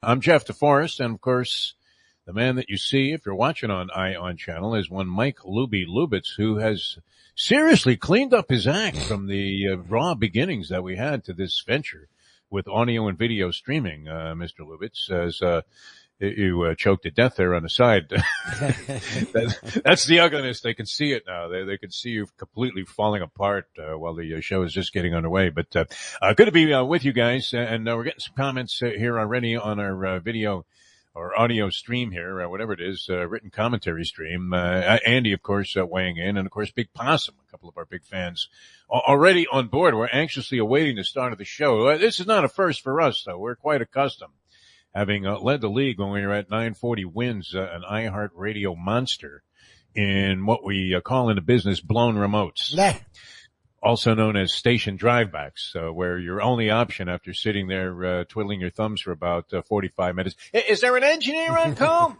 I'm Jeff DeForest, and of course, the man that you see if you're watching on ION channel is one Mike Lubie Lubitz, who has seriously cleaned up his act from the raw beginnings that we had to this venture with audio and video streaming. Mr. Lubitz, as you choked to death there on the side. That's the ugliness. They can see it now. They can see you completely falling apart while the show is just getting underway. But good to be with you guys, and we're getting some comments here already on our video or audio stream here, whatever it is, written commentary stream. Andy, of course, weighing in, and of course, Big Possum, a couple of our big fans already on board. We're anxiously awaiting the start of the show. This is not a first for us, though. We're quite accustomed, having led the league when we were at 940 wins, an iHeartRadio monster in what we call in the business blown remotes. Yeah. Also known as station drivebacks, where your only option after sitting there twiddling your thumbs for about 45 minutes, is there an engineer on call?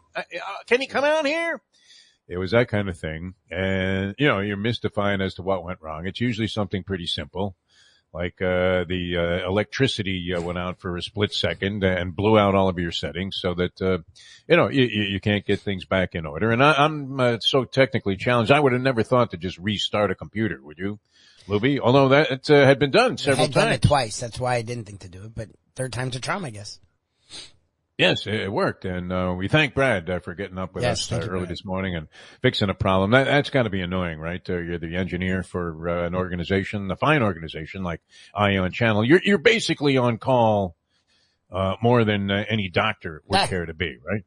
Can he come out here? It was that kind of thing. And, you're mystifying as to what went wrong. It's usually something pretty simple, like the electricity went out for a split second and blew out all of your settings so that, you can't get things back in order. And I'm so technically challenged, I would have never thought to just restart a computer, would you, Lubie? Although that had been done several times. I had done it twice. That's why I didn't think to do it. But third time's a charm, I guess. Yes, it worked. And we thank Brad for getting up with us early this morning and fixing a problem. That's got to be annoying, right? You're the engineer for an organization, a fine organization like ION Channel. You're basically on call more than any doctor would care to be, right?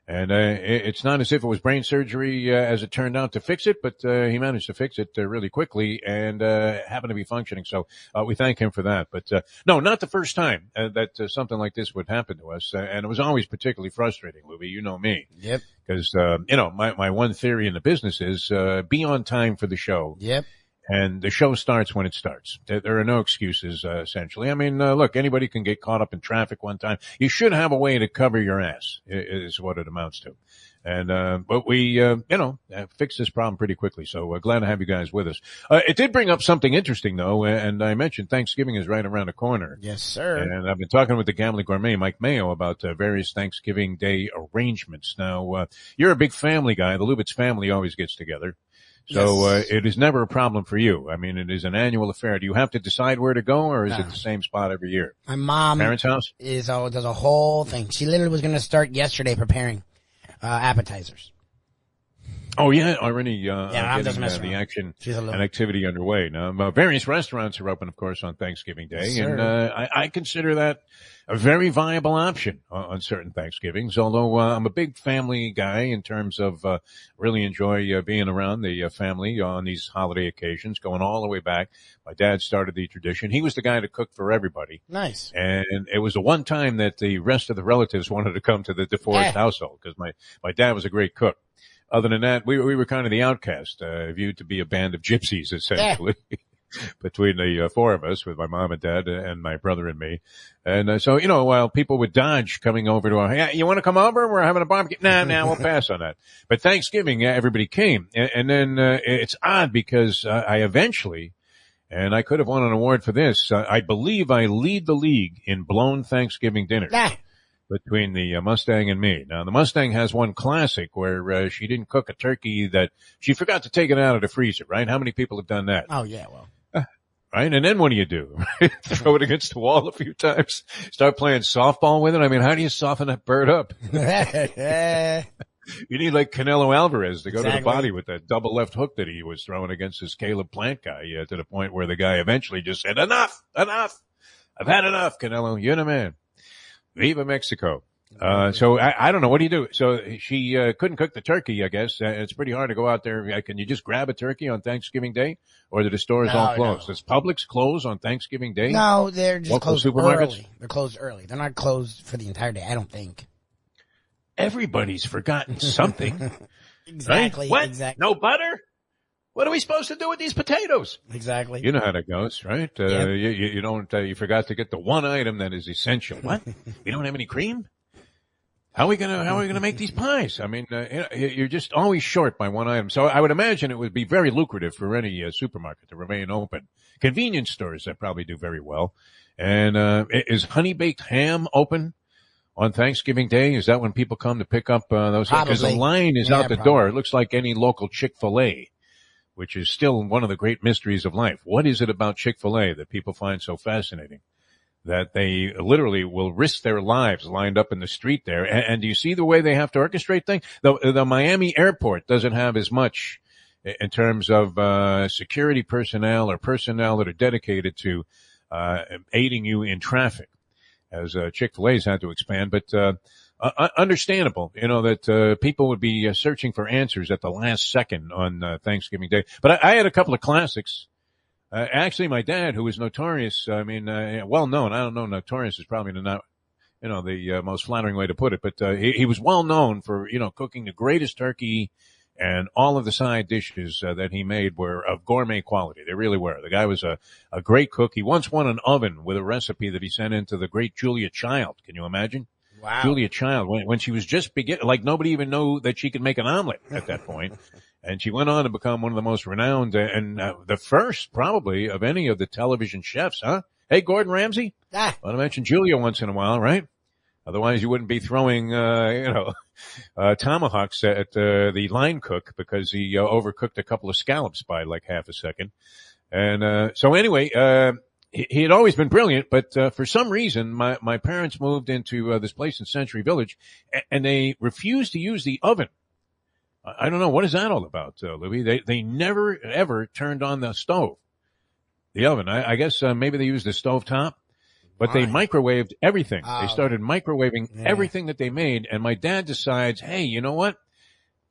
And it's not as if it was brain surgery as it turned out to fix it, but he managed to fix it really quickly and happened to be functioning. So we thank him for that. But no, not the first time that something like this would happen to us. And it was always particularly frustrating, Lubie. You know me. Yep. Because, my one theory in the business is be on time for the show. Yep. And the show starts when it starts. There are no excuses, essentially. I mean, look, anybody can get caught up in traffic one time. You should have a way to cover your ass, is what it amounts to. And, but we, fixed this problem pretty quickly. So glad to have you guys with us. It did bring up something interesting, though. And I mentioned Thanksgiving is right around the corner. Yes, sir. And I've been talking with the Gambling Gourmet, Mike Mayo, about various Thanksgiving Day arrangements. Now, you're a big family guy. The Lubitz family always gets together. So, it is never a problem for you. I mean, it is an annual affair. Do you have to decide where to go, or is it the same spot every year? My mom. Parents' house? Does a whole thing. She literally was going to start yesterday preparing, appetizers. Oh, yeah, already, Mom doesn't mess the around. action and activity underway. Now, various restaurants are open, of course, on Thanksgiving Day. Yes, and, I consider that a very viable option on certain Thanksgivings, although, I'm a big family guy in terms of, really enjoy, being around the family on these holiday occasions, going all the way back. My dad started the tradition. He was the guy that cooked for everybody. Nice. And it was the one time that the rest of the relatives wanted to come to the DeForest household, because my dad was a great cook. Other than that, we were kind of the outcast, viewed to be a band of gypsies, essentially, between the four of us, with my mom and dad and my brother and me. And so, while people would dodge coming over to hey, you want to come over? We're having a barbecue. Nah, we'll pass on that. But Thanksgiving, everybody came. And then it's odd because I eventually, and I could have won an award for this, I believe I lead the league in blown Thanksgiving dinners. Between the Mustang and me. Now, the Mustang has one classic where she didn't cook a turkey that she forgot to take it out of the freezer, right? How many people have done that? Oh, yeah, well. Right? And then what do? Throw it against the wall a few times? Start playing softball with it? I mean, how do you soften that bird up? You need like Canelo Alvarez to go to the body with that double left hook that he was throwing against this Caleb Plant guy to the point where the guy eventually just said, enough. I've had enough, Canelo. You're the man. Viva Mexico. So I don't know. What do you do? So she couldn't cook the turkey, I guess. It's pretty hard to go out there. Can you just grab a turkey on Thanksgiving Day? Or do the stores all close? Does Publix close on Thanksgiving Day? No, they're just local closed supermarkets? early. They're closed early. They're not closed for the entire day, I don't think. Everybody's forgotten something. Exactly. Right? What? Exactly. No butter? What are we supposed to do with these potatoes? Exactly. You know how that goes, right? Yep. You don't, you forgot to get the one item that is essential. What? We don't have any cream? How are we gonna make these pies? I mean, you're just always short by one item. So I would imagine it would be very lucrative for any supermarket to remain open. Convenience stores that probably do very well. And is honey baked ham open on Thanksgiving Day? Is that when people come to pick up those? Because the Probably. line is Yeah, out the probably. door. It looks like any local Chick-fil-A, which is still one of the great mysteries of life. What is it about Chick-fil-A that people find so fascinating that they literally will risk their lives lined up in the street there? And do you see the way they have to orchestrate things? The Miami airport doesn't have as much in terms of security personnel or personnel that are dedicated to aiding you in traffic, as Chick-fil-A's had to expand. But understandable, that people would be searching for answers at the last second on Thanksgiving Day. But I had a couple of classics. Actually, my dad, who was notorious, well known. I don't know, notorious is probably not, the most flattering way to put it, but he was well known for, cooking the greatest turkey, and all of the side dishes that he made were of gourmet quality. They really were. The guy was a great cook. He once won an oven with a recipe that he sent into the great Julia Child. Can you imagine? Wow. Julia Child, when she was just beginning, like nobody even knew that she could make an omelet at that point. And she went on to become one of the most renowned and the first probably of any of the television chefs, huh? Hey, Gordon Ramsay? Ah. Want to mention Julia once in a while, right? Otherwise you wouldn't be throwing, tomahawks at the line cook because he overcooked a couple of scallops by like half a second. And so anyway, he had always been brilliant, but for some reason my parents moved into this place in Century Village, and they refused to use the oven. I don't know, what is that all about, Lubie? They never ever turned on the stove, the oven. I guess maybe they used the stove top. But they microwaved everything. They started microwaving everything that they made. And my dad decides, hey, you know what?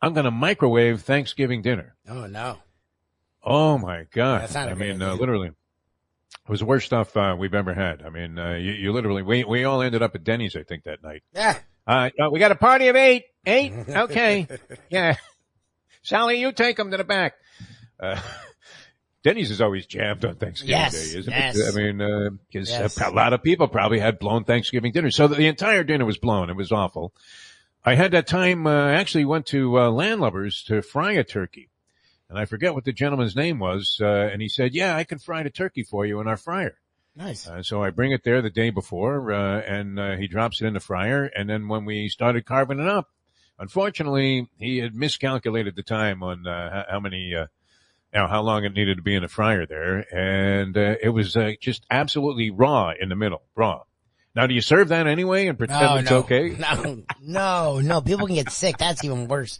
I'm going to microwave Thanksgiving dinner. Oh, no. Oh, my God. That's not a good idea. Literally, it was the worst stuff we've ever had. I mean, you literally, we all ended up at Denny's, I think, that night. Yeah. We got a party of 8. 8? Okay. Yeah. Sally, you take them to the back. Denny's is always jammed on Thanksgiving Day, isn't it? I mean, because a lot of people probably had blown Thanksgiving dinner. So the entire dinner was blown. It was awful. I had that time, actually went to Landlubbers to fry a turkey. And I forget what the gentleman's name was. And he said, yeah, I can fry the turkey for you in our fryer. Nice. So I bring it there the day before, and he drops it in the fryer. And then when we started carving it up, unfortunately, he had miscalculated the time on how many how long it needed to be in the fryer there. And it was just absolutely raw in the middle, raw. Now, do you serve that anyway and pretend it's okay? No. People can get sick. That's even worse.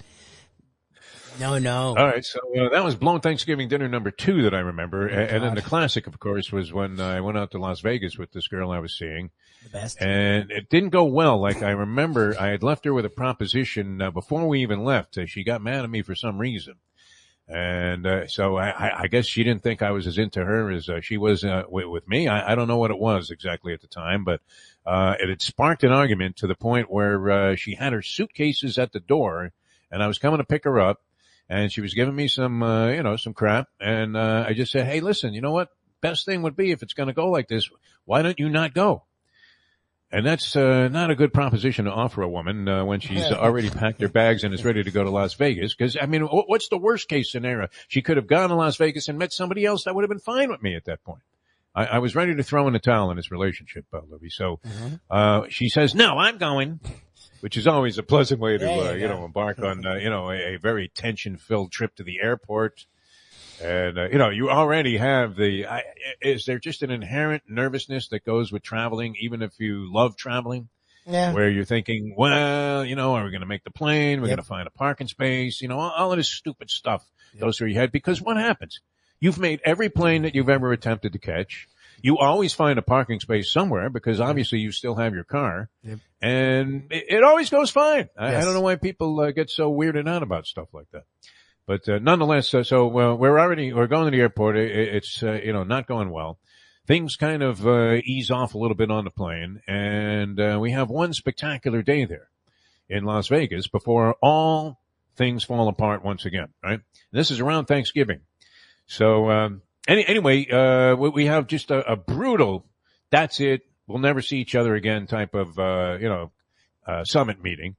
No. All right. So that was blown Thanksgiving dinner number 2 that I remember. And then the classic, of course, was when I went out to Las Vegas with this girl I was seeing. The best. And it didn't go well. Like I remember I had left her with a proposition before we even left. She got mad at me for some reason. And so I guess she didn't think I was as into her as she was with me. I don't know what it was exactly at the time, but it had sparked an argument to the point where she had her suitcases at the door, and I was coming to pick her up, and she was giving me some some crap. And I just said, hey, listen, you know what? Best thing would be, if it's going to go like this, why don't you not go? And that's not a good proposition to offer a woman when she's already packed her bags and is ready to go to Las Vegas. Because, I mean, what's the worst case scenario? She could have gone to Las Vegas and met somebody else that would have been fine with me at that point. I was ready to throw in the towel in this relationship, Lubie. So she says, no, I'm going, which is always a pleasant way to embark on a very tension-filled trip to the airport. And, you already have is there just an inherent nervousness that goes with traveling, even if you love traveling? Yeah. Where you're thinking, well, are we going to make the plane? We're going to find a parking space, all of this stupid stuff goes through your head. Because what happens? You've made every plane that you've ever attempted to catch. You always find a parking space somewhere because obviously you still have your car. Yep. And it always goes fine. I don't know why people get so weirded out about stuff like that. But nonetheless, we're going to the airport. It's not going well. Things kind of ease off a little bit on the plane, and we have one spectacular day there in Las Vegas before all things fall apart once again. Right? And this is around Thanksgiving. So anyway, we have just a brutal. That's it. We'll never see each other again type of summit meeting.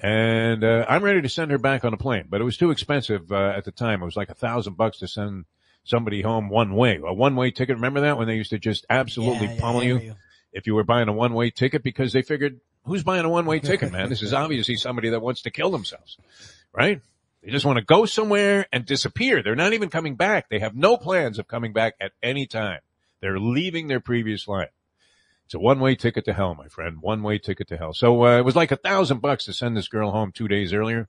And I'm ready to send her back on a plane, but it was too expensive at the time. It was like $1,000 to send somebody home one way. A one-way ticket. Remember that when they used to just absolutely pummel you if you were buying a one-way ticket, because they figured, Who's buying a one-way ticket, man? This is obviously somebody that wants to kill themselves, right? They just want to go somewhere and disappear. They're not even coming back. They have no plans of coming back at any time. They're leaving their previous life. It's a one-way ticket to hell, my friend. One-way ticket to hell. So it was like $1,000 to send this girl home 2 days earlier.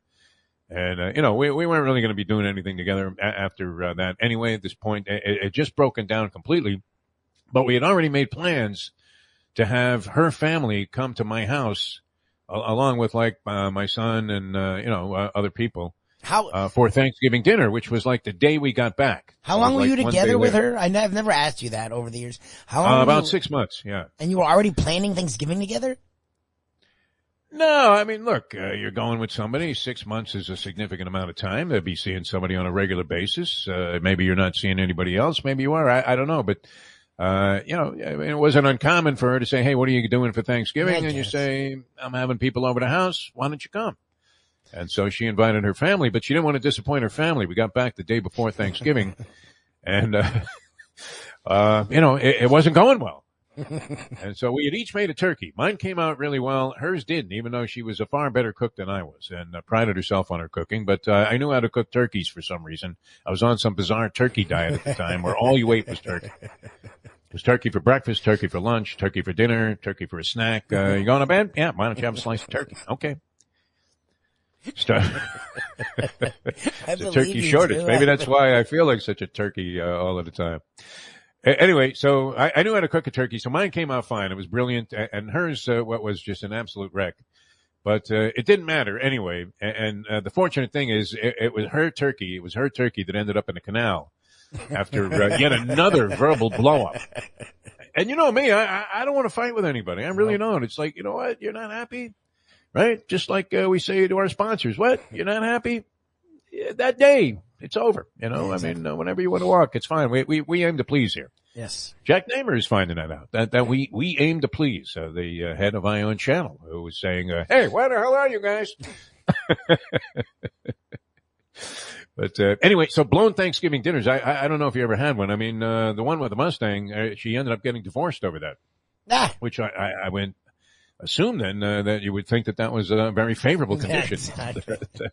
And, we weren't really going to be doing anything together after that. Anyway, at this point, it had just broken down completely. But we had already made plans to have her family come to my house along with like my son and, other people. For Thanksgiving dinner, which was like the day we got back. How long were you together with her? I've never asked you that over the years. How long? About 6 months, yeah. And you were already planning Thanksgiving together? No, I mean, look, you're going with somebody. 6 months is a significant amount of time to be seeing somebody on a regular basis. Maybe you're not seeing anybody else. Maybe you are. I don't know. But, it wasn't uncommon for her to say, hey, what are you doing for Thanksgiving? And you say, I'm having people over the house. Why don't you come? And so she invited her family, but she didn't want to disappoint her family. We got back the day before Thanksgiving, and, it wasn't going well. And so we had each made a turkey. Mine came out really well. Hers didn't, even though she was a far better cook than I was and prided herself on her cooking. But I knew how to cook turkeys for some reason. I was on some bizarre turkey diet at the time where all you ate was turkey. It was turkey for breakfast, turkey for lunch, turkey for dinner, turkey for a snack. You going to bed? Yeah, why don't you have a slice of turkey? Okay. It's a turkey shortage. Maybe that's why I feel like such a turkey all of the time. Anyway, so I knew how to cook a turkey, so mine came out fine. It was brilliant, and hers what was just an absolute wreck. But it didn't matter anyway. And the fortunate thing is, it was her turkey. It was her turkey that ended up in the canal after yet another verbal blow-up. And you know me, I don't want to fight with anybody. I really don't. It's like, you know what? You're not happy? Right? Just like we say to our sponsors, what? You're not happy? Yeah, that day, it's over. Whenever you want to walk, it's fine. We aim to please here. Yes. Jack Namer is finding that out, that we aim to please. The head of Ion Channel, who was saying, hey, where the hell are you guys? But anyway, so blown Thanksgiving dinners. I don't know if you ever had one. I mean, the one with the Mustang, she ended up getting divorced over that. Which I went, assume then that you would think that was a very favorable condition. Yeah, exactly. That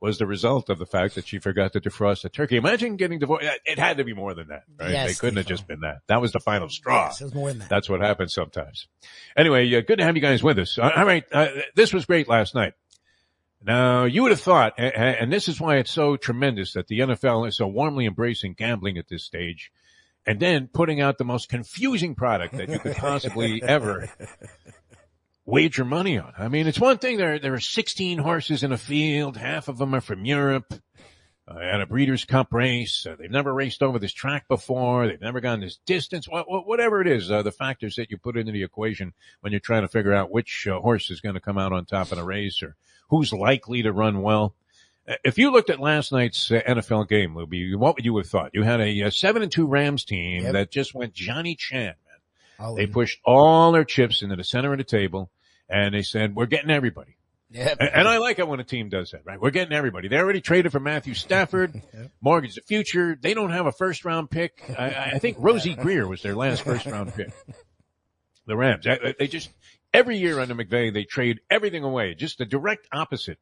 was the result of the fact that she forgot to defrost the turkey. Imagine getting divorced. It had to be more than that, right? Yes, they couldn't have just been that. That was the final straw. Yes, it was more than that. That's what happens sometimes. Anyway, good to have you guys with us. All right. This was great last night. Now, you would have thought, and this is why it's so tremendous that the NFL is so warmly embracing gambling at this stage, and then putting out the most confusing product that you could possibly ever wager money on. I mean, it's one thing. There are 16 horses in a field. Half of them are from Europe, at a Breeders' Cup race. They've never raced over this track before. They've never gone this distance. Whatever it is, the factors that you put into the equation when you're trying to figure out which horse is going to come out on top in a race or who's likely to run well. If you looked at last night's NFL game, Lubie, what would you have thought? You had a 7-2 Rams team that just went Johnny Chan. They pushed all their chips into the center of the table, and they said, we're getting everybody. Yep. And I like it when a team does that, right? We're getting everybody. They already traded for Matthew Stafford, mortgaged the future. They don't have a first-round pick. I think Rosie Greer was their last first-round pick. The Rams. They just, every year under McVay, they trade everything away, just the direct opposite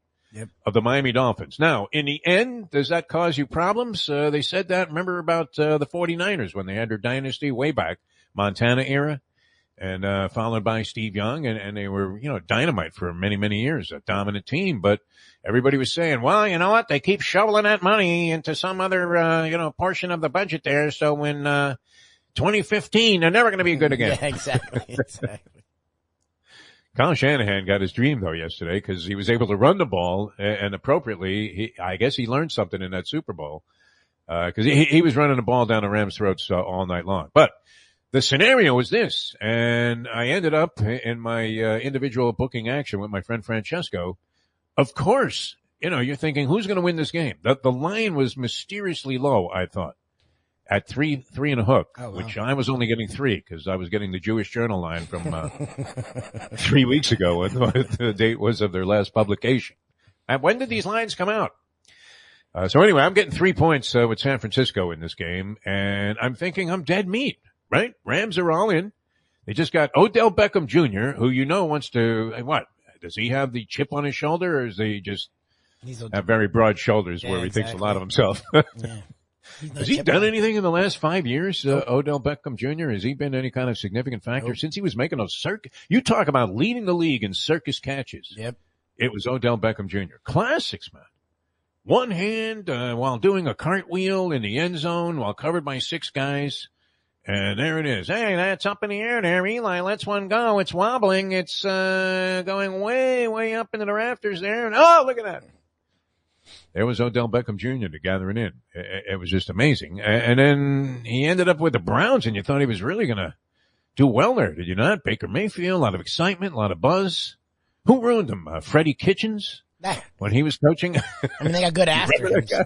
of the Miami Dolphins. Now, in the end, does that cause you problems? They said that, remember about the 49ers when they had their dynasty way back, Montana era, and followed by Steve Young, and they were, dynamite for many, many years, a dominant team. But everybody was saying, well, you know what? They keep shoveling that money into some other, portion of the budget there. So in 2015, they're never going to be good again. Yeah, exactly. Kyle Shanahan got his dream though yesterday because he was able to run the ball and appropriately. I guess he learned something in that Super Bowl because he was running the ball down the Rams' throats all night long. But the scenario was this, and I ended up in my individual booking action with my friend Francesco. Of course, you're thinking, who's going to win this game? The line was mysteriously low, I thought, at three and a hook, which I was only getting 3 because I was getting the Jewish Journal line from 3 weeks ago when the date was of their last publication. And when did these lines come out? So anyway, I'm getting 3 points with San Francisco in this game, and I'm thinking I'm dead meat. Right? Rams are all in. They just got Odell Beckham Jr., who wants to, what? Does he have the chip on his shoulder, or is he just have very broad shoulders where he thinks a lot of himself? Yeah. Has he done anything in the last 5 years, Odell Beckham Jr.? Has he been any kind of significant factor since he was making those circus? You talk about leading the league in circus catches. Yep. It was Odell Beckham Jr. Classics, man. One hand while doing a cartwheel in the end zone while covered by 6 guys. And there it is. Hey, that's up in the air there, Eli. Let's one go. It's wobbling. It's going way, way up into the rafters there. And, oh, look at that. There was Odell Beckham Jr. to gather it in. It was just amazing. And then he ended up with the Browns, and you thought he was really going to do well there, did you not? Baker Mayfield, a lot of excitement, a lot of buzz. Who ruined him? Freddie Kitchens when he was coaching? I mean, they got good after him. So.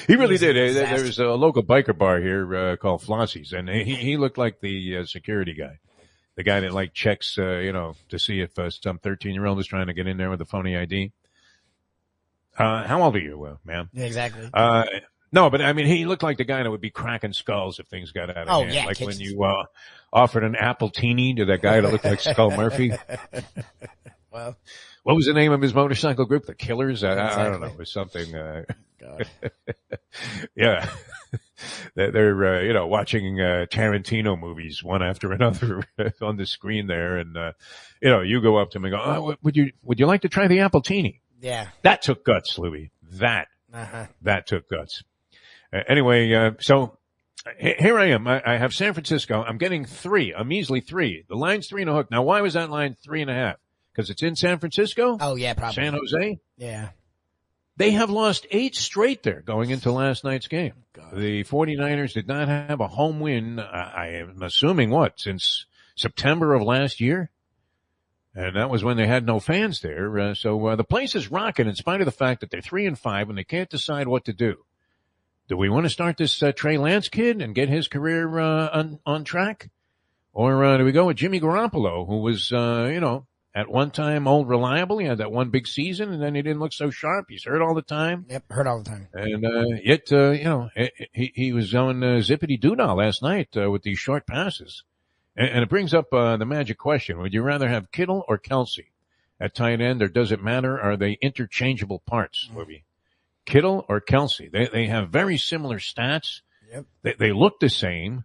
He really did. There's a local biker bar here called Flossie's, and he looked like the security guy. The guy that checks, to see if some 13-year-old is trying to get in there with a phony ID. How old are you, ma'am? Yeah, exactly. No, but I mean, he looked like the guy that would be cracking skulls if things got out of hand. Yeah, like when you offered an appletini to that guy that looked like Skull Murphy. Well, what was the name of his motorcycle group? The Killers? I don't know. It was something. God. Yeah. They're watching Tarantino movies one after another on the screen there, and you go up to him and go, "Oh, would you like to try the appletini?" Yeah. That took guts, Lubie. That took guts. Anyway, so here I am. I have San Francisco. I'm getting 3, a measly 3. The line's 3 and a hook. Now, why was that line 3.5? Because it's in San Francisco? Oh, yeah, probably. San Jose? Yeah. They have lost 8 straight there going into last night's game. God. The 49ers did not have a home win, I am assuming, since September of last year? And that was when they had no fans there. So the place is rocking in spite of the fact that they're 3-5 and they can't decide what to do. Do we want to start this Trey Lance kid and get his career on track? Or do we go with Jimmy Garoppolo, who was, at one time old reliable? He had that one big season, and then he didn't look so sharp. He's hurt all the time. Yep, hurt all the time. And yet, he was going zippity-doo-dah last night with these short passes. And it brings up the magic question. Would you rather have Kittle or Kelsey at tight end, or does it matter? Are they interchangeable parts, Lubie? Kittle or Kelsey? They have very similar stats. Yep. They look the same.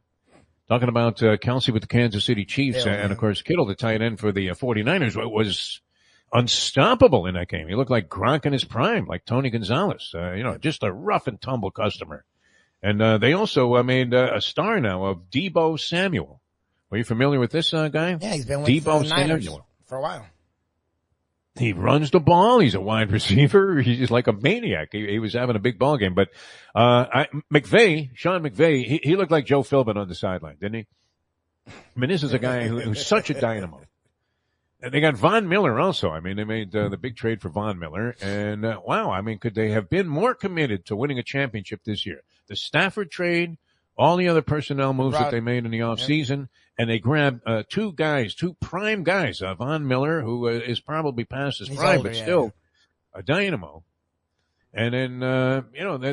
Talking about Kelsey with the Kansas City Chiefs, and of course Kittle, the tight end for the 49ers, was unstoppable in that game. He looked like Gronk in his prime, like Tony Gonzalez. Just a rough and tumble customer. And they also made a star now of Debo Samuel. Are you familiar with this guy? Yeah, he's been with Debo Niners Samuel for a while. He runs the ball. He's a wide receiver. He's like a maniac. He was having a big ball game. But Sean McVay, he looked like Joe Philbin on the sideline, didn't he? I mean, this is a guy who's such a dynamo. And they got Von Miller also. I mean, they made the big trade for Von Miller. And wow, I mean, could they have been more committed to winning a championship this year? The Stafford trade, all the other personnel moves that they made in the offseason, and they grabbed two prime guys, Von Miller, who is probably past his prime, older, but still a dynamo. And then,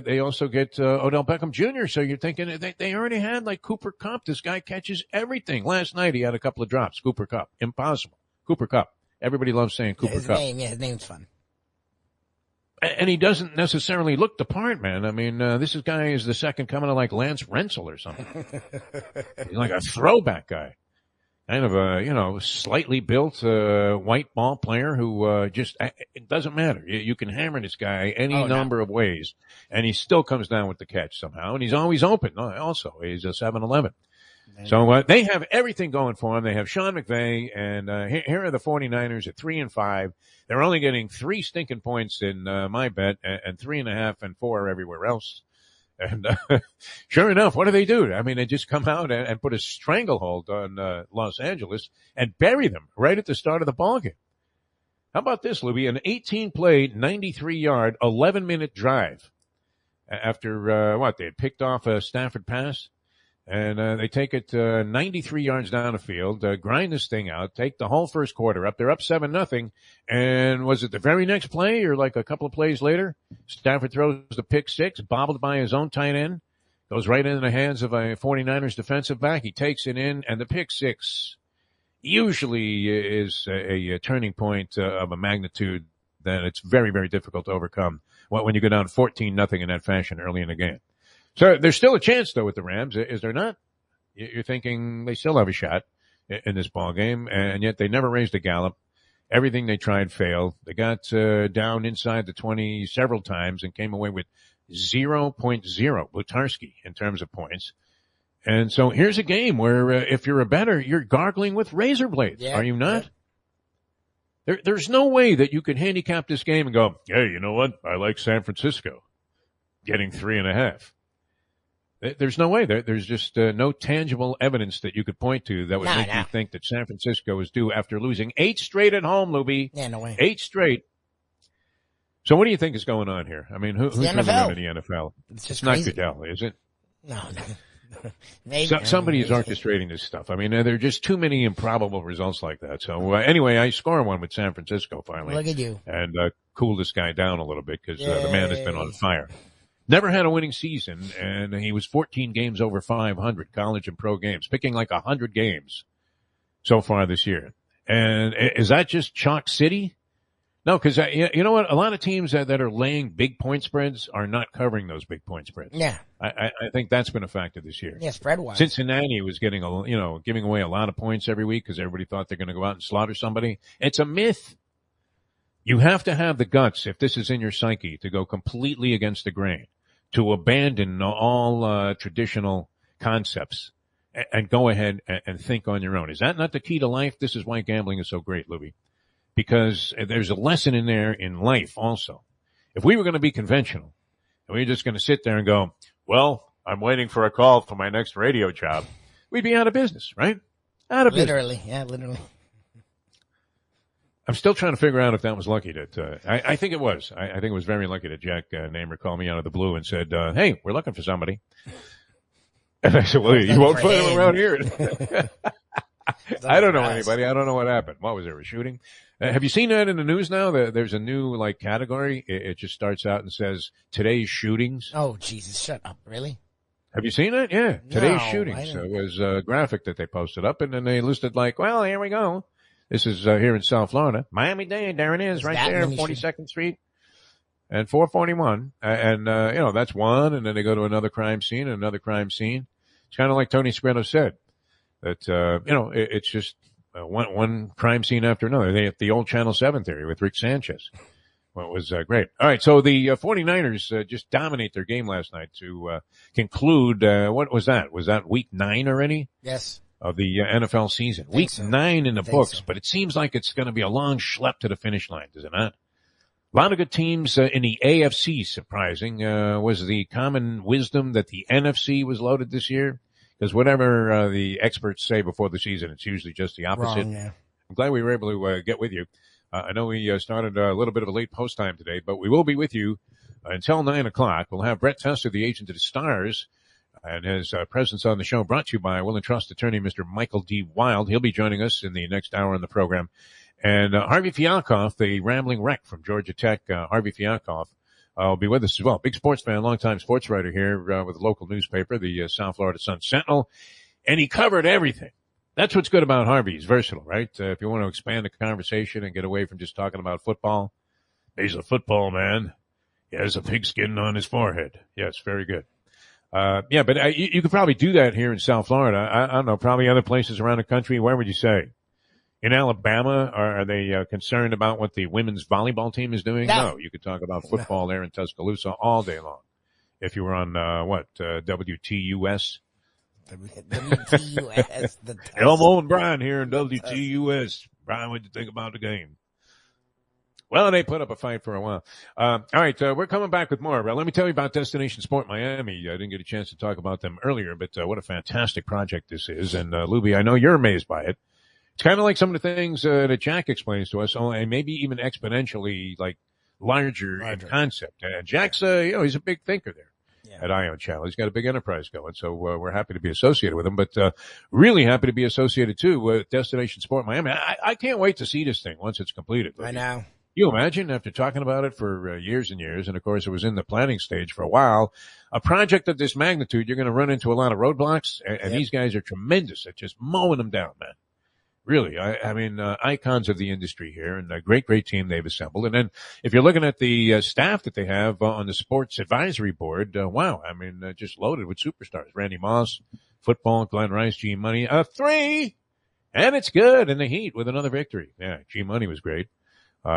they also get Odell Beckham Jr., so you're thinking they already had, like, Cooper Kupp. This guy catches everything. Last night he had a couple of drops, Cooper Kupp. Impossible. Cooper Kupp. Everybody loves saying Cooper Kupp. His name's fun. And he doesn't necessarily look the part, man. I mean, this guy is the second coming of like Lance Rensel or something. He's like a throwback guy. Kind of a, slightly built, white ball player who, it doesn't matter. You can hammer this guy any number of ways, and he still comes down with the catch somehow, and he's always open. Also, he's a 7-11. So, they have everything going for him. They have Sean McVay, and, here are the 49ers at 3-5. They're only getting 3 stinking points in, my bet, and 3.5 and 4 everywhere else. And, sure enough, what do? I mean, they just come out and put a stranglehold on, Los Angeles and bury them right at the start of the ballgame. How about this, Lubie? An 18-play, 93-yard, 11-minute drive after, they had picked off a Stafford pass. And they take it 93 yards down the field, grind this thing out, take the whole first quarter up. They're up 7-0. And was it the very next play or like a couple of plays later? Stafford throws the pick six, bobbled by his own tight end. Goes right into the hands of a 49ers defensive back. He takes it in, and the pick six usually is a turning point of a magnitude that it's very, very difficult to overcome when you go down 14-0 in that fashion early in the game. So there's still a chance, though, with the Rams, is there not? You're thinking they still have a shot in this ball game, and yet they never raised a gallop. Everything they tried failed. They got down inside the 20 several times and came away with 0.0 Lutarski in terms of points. And so here's a game where if you're a bettor, you're gargling with razor blades. Yeah, are you not? Yeah. There's no way that you could handicap this game and go, hey, you know what? I like San Francisco getting 3.5. There's no way. There's just no tangible evidence that you could point to that would make you think that San Francisco is due after losing 8 straight at home, Lubie. Yeah, no way. 8 straight. So what do you think is going on here? I mean, who's coming out of the NFL? It's just not crazy. Goodell, is it? No. Maybe, somebody is orchestrating this stuff. I mean, there are just too many improbable results like that. So anyway, I score one with San Francisco finally. Look at you. And cool this guy down a little bit because the man has been on fire. Never had a winning season, and he was 14 games over 500 college and pro games, picking like 100 games so far this year. And is that just chalk city? No, because you know what? A lot of teams that are laying big point spreads are not covering those big point spreads. Yeah. I think that's been a factor this year. Yeah, spread-wise. Cincinnati was giving away a lot of points every week because everybody thought they're going to go out and slaughter somebody. It's a myth. You have to have the guts, if this is in your psyche, to go completely against the grain, to abandon all traditional concepts and go ahead and think on your own. Is that not the key to life? This is why gambling is so great, Lubie, because there's a lesson in there in life also. If we were going to be conventional and we were just going to sit there and go, well, I'm waiting for a call for my next radio job, we'd be out of business, right? Out of literally, business. Yeah, literally. I'm still trying to figure out if that was lucky that, I think it was. I think it was very lucky that Jack Namer called me out of the blue and said, hey, we're looking for somebody. And I said, well, you won't find him around here. I don't know anybody. I don't know what happened. What was there, a shooting? Have you seen that in the news now? There's a new, category. It just starts out and says, today's shootings. Oh, Jesus, shut up. Really? Have you seen it? Yeah. Today's No, shootings. It was a graphic that they posted up, and then they listed well, here we go. This is here in South Florida. Miami-Dade, there it is, right there, 42nd Street and 441. And that's one, and then they go to another crime scene and another crime scene. It's kind of like Tony Segreto said, that, it's just one crime scene after another. They have the old Channel 7 theory with Rick Sanchez. Well, it was great. All right, so the 49ers just dominate their game last night to conclude, what was that? Was that week 9 already? Yes. Of the NFL season. Week 9 in the books, but it seems like it's going to be a long schlep to the finish line, does it not? A lot of good teams in the AFC, surprising. Was the common wisdom that the NFC was loaded this year? Because whatever the experts say before the season, it's usually just the opposite. Wrong, yeah. I'm glad we were able to get with you. I know we started a little bit of a late post time today, but we will be with you until 9 o'clock. We'll have Brett Tesler, the agent of the Stars, and his presence on the show brought to you by Will and Trust attorney Mr. Michael D. Wild. He'll be joining us in the next hour on the program. And Harvey Fialkoff, the rambling wreck from Georgia Tech, Harvey Fialkoff, will be with us as well. Big sports fan, longtime sports writer here with a local newspaper, the South Florida Sun-Sentinel. And he covered everything. That's what's good about Harvey. He's versatile, right? If you want to expand the conversation and get away from just talking about football, he's a football man. He has a pigskin on his forehead. Yes, very good. But you could probably do that here in South Florida. I don't know, probably other places around the country. Where would you say? In Alabama, are they concerned about what the women's volleyball team is doing? No, you could talk about football there in Tuscaloosa all day long. If you were on, WTUS? WTUS. Elmo and Brian here in WTUS. Brian, what'd you think about the game? Well, they put up a fight for a while. All right, we're coming back with more. Let me tell you about Destination Sport Miami. I didn't get a chance to talk about them earlier, but what a fantastic project this is. And Lubie, I know you're amazed by it. It's kind of like some of the things that Jack explains to us, and maybe even exponentially larger in concept. Jack's, he's a big thinker there. Yeah. At Ion Channel. He's got a big enterprise going, so we're happy to be associated with him, but really happy to be associated, too, with Destination Sport Miami. I can't wait to see this thing once it's completed. I know. You imagine after talking about it for years and years, and of course it was in the planning stage for a while, a project of this magnitude, you're going to run into a lot of roadblocks, and these guys are tremendous at just mowing them down, man. Really, I mean, icons of the industry here, and a great team they've assembled. And then if you're looking at the staff that they have on the sports advisory board, wow, I mean, just loaded with superstars. Randy Moss, football, Glenn Rice, G Money, 3, and it's good in the Heat with another victory. Yeah, G Money was great.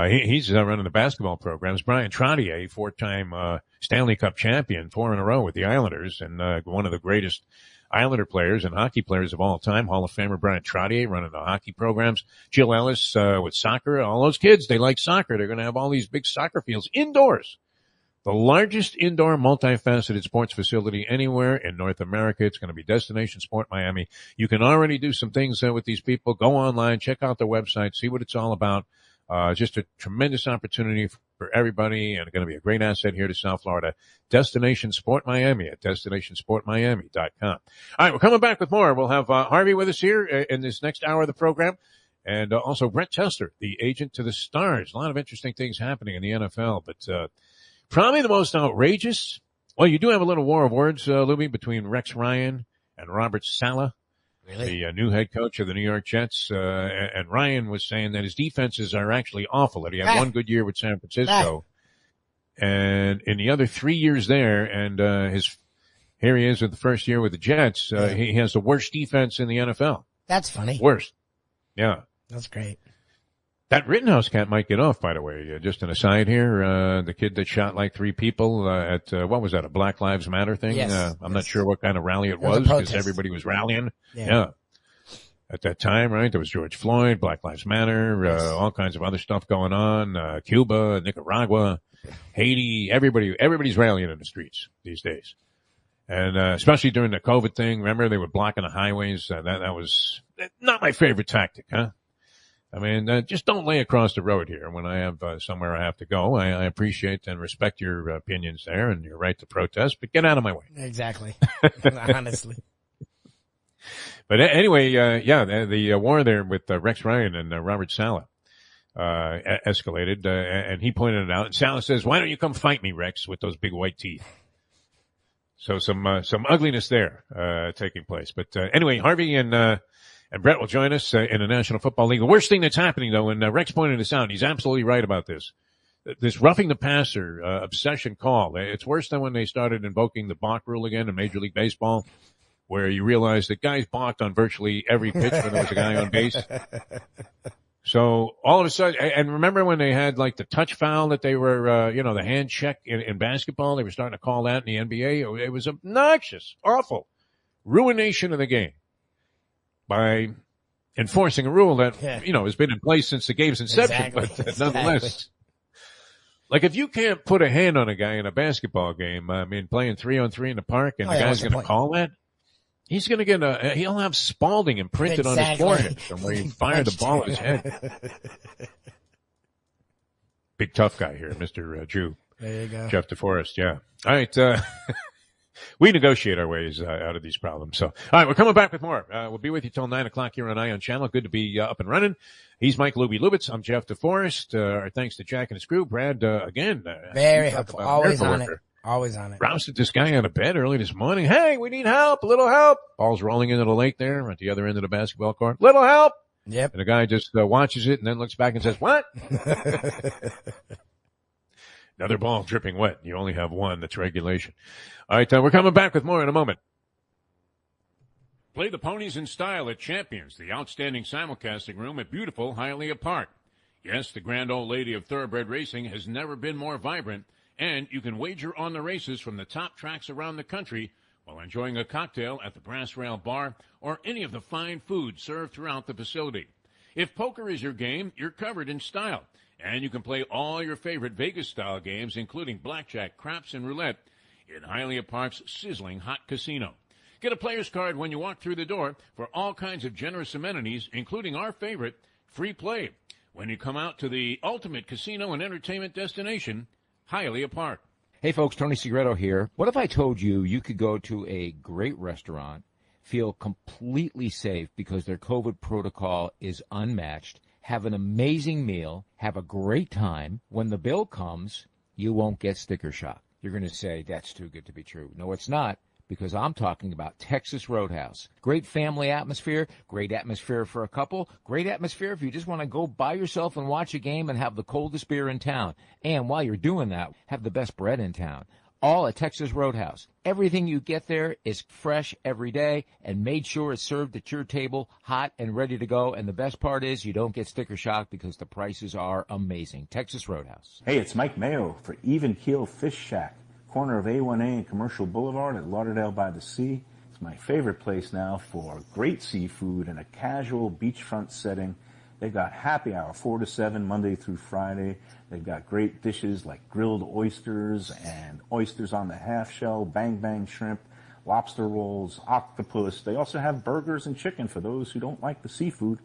He's running the basketball programs. Brian Trottier, 4-time Stanley Cup champion, 4 in a row with the Islanders, and one of the greatest Islander players and hockey players of all time. Hall of Famer Brian Trottier running the hockey programs. Jill Ellis with soccer. All those kids, they like soccer. They're going to have all these big soccer fields indoors. The largest indoor multifaceted sports facility anywhere in North America. It's going to be Destination Sport Miami. You can already do some things with these people. Go online, check out their website, see what it's all about. Just a tremendous opportunity for everybody, and going to be a great asset here to South Florida. Destination Sport Miami at destinationsportmiami.com. All right, we're coming back with more. We'll have Harvey with us here in this next hour of the program, and also Brett Tesler, the agent to the stars. A lot of interesting things happening in the NFL, but probably the most outrageous. Well, you do have a little war of words, Lubie, between Rex Ryan and Robert Saleh. Really? The new head coach of the New York Jets, and Ryan was saying that his defenses are actually awful. That he had one good year with San Francisco, and in the other 3 years there, and here he is with the first year with the Jets. He has the worst defense in the NFL. That's funny. Worst. Yeah. That's great. That Rittenhouse cat might get off, by the way. Just an aside here, the kid that shot like 3 people at what was that, a Black Lives Matter thing? Yes. I'm not sure what kind of rally it was because everybody was rallying. Yeah. At that time, right, there was George Floyd, Black Lives Matter, all kinds of other stuff going on, Cuba, Nicaragua, Haiti, everybody's rallying in the streets these days. And especially during the COVID thing, remember they were blocking the highways? That was not my favorite tactic, huh? I mean, just don't lay across the road here when I have somewhere I have to go. I appreciate and respect your opinions there and your right to protest, but get out of my way. Exactly. Honestly. But anyway, the war there with Rex Ryan and Robert Saleh escalated, and he pointed it out. And Saleh says, "Why don't you come fight me, Rex, with those big white teeth?" So some ugliness there taking place. But anyway, Harvey and Brett will join us in the National Football League. The worst thing that's happening, though, and Rex pointed this out, he's absolutely right about this. This roughing the passer obsession call, it's worse than when they started invoking the balk rule again in Major League Baseball, where you realize that guys balked on virtually every pitch when there was a guy on base. So all of a sudden, and remember when they had like the touch foul that they were, the hand check in basketball, they were starting to call that in the NBA. It was obnoxious, awful, ruination of the game by enforcing a rule that, has been in place since the game's inception. Exactly. But nonetheless, like if you can't put a hand on a guy in a basketball game, I mean, playing 3-on-3 in the park and the guy's going to call that, he's going to get he'll have Spalding imprinted on his forehead from where he fired the ball at his head. Big tough guy here, Mr. Jew. There you go. Jeff DeForest, yeah. All right, we negotiate our ways out of these problems. So, all right, we're coming back with more. We'll be with you till 9 o'clock here on Ion Channel. Good to be up and running. He's Mike Lubie Lubitz. I'm Jeff DeForest. Our thanks to Jack and his crew. Brad, again. Very helpful. Always on it. Always on it. Rousted this guy out of bed early this morning. Hey, we need help, a little help. Ball's rolling into the lake there at the other end of the basketball court. Little help. Yep. And the guy just watches it and then looks back and says, what? Another ball dripping wet. You only have one. That's regulation. All right, we're coming back with more in a moment. Play the ponies in style at Champions, the outstanding simulcasting room at beautiful Hialeah Park. Yes, the grand old lady of thoroughbred racing has never been more vibrant, and you can wager on the races from the top tracks around the country while enjoying a cocktail at the Brass Rail Bar or any of the fine food served throughout the facility. If poker is your game, you're covered in style, and you can play all your favorite Vegas-style games, including blackjack, craps, and roulette, in Hialeah Park's sizzling hot casino. Get a player's card when you walk through the door for all kinds of generous amenities, including our favorite, free play, when you come out to the ultimate casino and entertainment destination, Hialeah Park. Hey folks, Tony Segreto here. What if I told you you could go to a great restaurant, feel completely safe because their COVID protocol is unmatched, have an amazing meal, have a great time. When the bill comes, you won't get sticker shock. You're going to say, that's too good to be true. No, it's not, because I'm talking about Texas Roadhouse. Great family atmosphere, great atmosphere for a couple, great atmosphere if you just want to go by yourself and watch a game and have the coldest beer in town. And while you're doing that, have the best bread in town. All at Texas Roadhouse. Everything you get there is fresh every day and made sure it's served at your table, hot and ready to go. And the best part is you don't get sticker shock because the prices are amazing. Texas Roadhouse. Hey, it's Mike Mayo for Even Keel Fish Shack, corner of A1A and Commercial Boulevard at Lauderdale by the Sea. It's my favorite place now for great seafood in a casual beachfront setting. They've got happy hour 4 to 7 Monday through Friday. They've got great dishes like grilled oysters and oysters on the half shell, bang bang shrimp, lobster rolls, octopus. They also have burgers and chicken for those who don't like the seafood.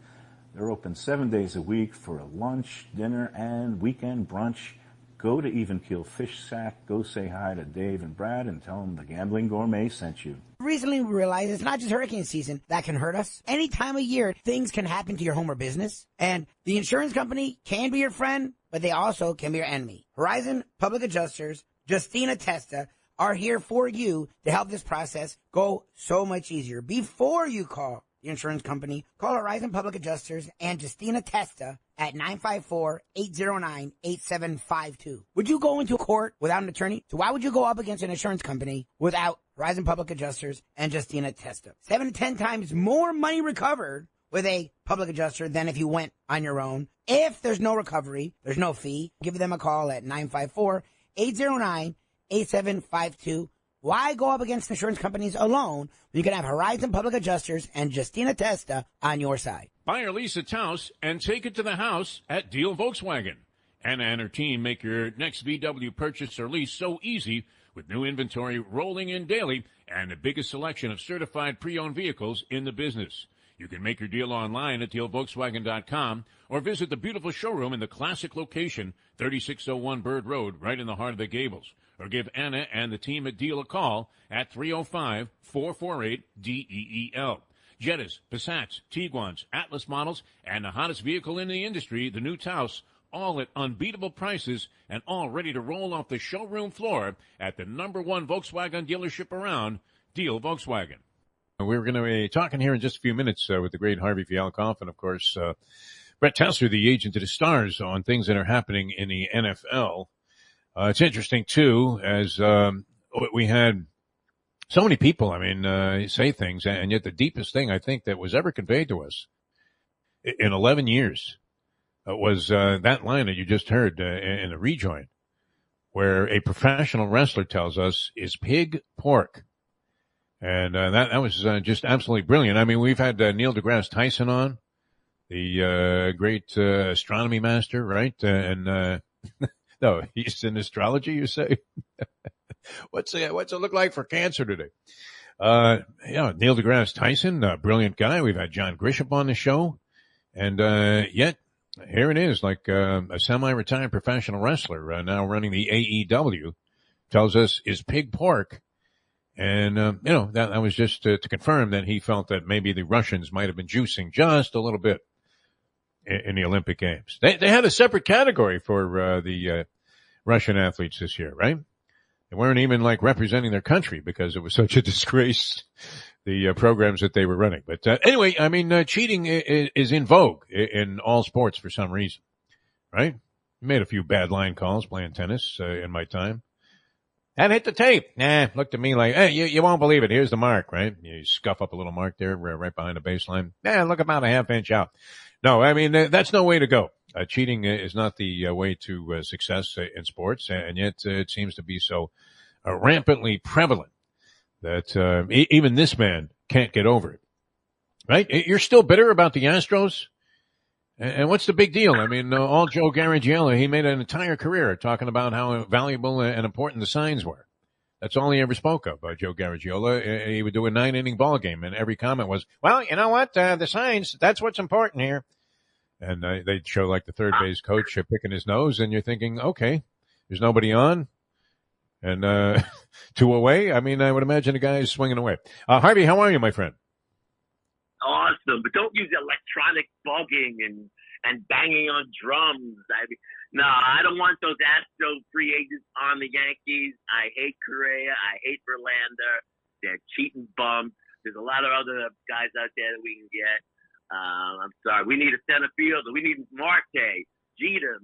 They're open 7 days a week for a lunch, dinner, and weekend brunch. Go to Even Keel Fish Shack, go say hi to Dave and Brad and tell them the Gambling Gourmet sent you. Recently we realized it's not just hurricane season that can hurt us. Any time of year, things can happen to your home or business. And the insurance company can be your friend, but they also can be your enemy. Horizon Public Adjusters, Justina Testa, are here for you to help this process go so much easier. Before you call the insurance company, call Horizon Public Adjusters and Justina Testa at 954-809-8752. Would you go into court without an attorney? So why would you go up against an insurance company without Horizon Public Adjusters and Justina Testa? 7 to 10 times more money recovered with a public adjuster than if you went on your own. If there's no recovery, there's no fee. Give them a call at 954-809-8752. Why go up against insurance companies alone when you can have Horizon Public Adjusters and Justina Testa on your side? Buy or lease a Taos and take it to the house at Deal Volkswagen. Anna and her team make your next VW purchase or lease so easy with new inventory rolling in daily and the biggest selection of certified pre-owned vehicles in the business. You can make your deal online at dealvolkswagen.com or visit the beautiful showroom in the classic location, 3601 Bird Road, right in the heart of the Gables. Or give Anna and the team at Deal a call at 305-448-DEEL. Jettas, Passats, Tiguans, Atlas models, and the hottest vehicle in the industry, the new Taos, all at unbeatable prices and all ready to roll off the showroom floor at the #1 Volkswagen dealership around, Deal Volkswagen. We're going to be talking here in just a few minutes with the great Harvey Fialkoff and, of course, Brett Tesler, the agent to the stars, on things that are happening in the NFL. It's interesting, too, as we had so many people, say things, and yet the deepest thing I think that was ever conveyed to us in 11 years was that line that you just heard in the rejoin, where a professional wrestler tells us is pig pork. And that was just absolutely brilliant. I mean, we've had Neil deGrasse Tyson on, the great astronomy master, right? No, he's in astrology, you say? What's it look like for Cancer today? Neil deGrasse Tyson, a brilliant guy. We've had John Grisham on the show. And yet, here it is, like a semi-retired professional wrestler now running the AEW, tells us is pig pork. And, that was just to confirm that he felt that maybe the Russians might have been juicing just a little bit in the Olympic Games. They had a separate category for the Russian athletes this year, right? They weren't even like representing their country because it was such a disgrace, the programs that they were running. But anyway, cheating is in vogue in all sports for some reason, right? I made a few bad line calls playing tennis in my time. And hit the tape. Looked at me like, hey, you won't believe it. Here's the mark, right? You scuff up a little mark there right behind the baseline. Look about a half inch out. No, that's no way to go. Cheating is not the way to success in sports, and yet it seems to be so rampantly prevalent that even this man can't get over it. Right? You're still bitter about the Astros? And what's the big deal? All Joe Garagiola, he made an entire career talking about how valuable and important the signs were. That's all he ever spoke of, Joe Garagiola. He would do a 9-inning ball game, and every comment was, well, you know what, the signs, that's what's important here. And they'd show like the third base coach picking his nose, and you're thinking, okay, there's nobody on. And 2 away, I would imagine the guy is swinging away. Harvey, how are you, my friend? Awesome, but don't use electronic bugging and banging on drums. No, I don't want those Astro free agents on the Yankees. I hate Correa. I hate Verlander. They're cheating bums. There's a lot of other guys out there that we can get. I'm sorry. We need a center fielder. We need Marte. Jeter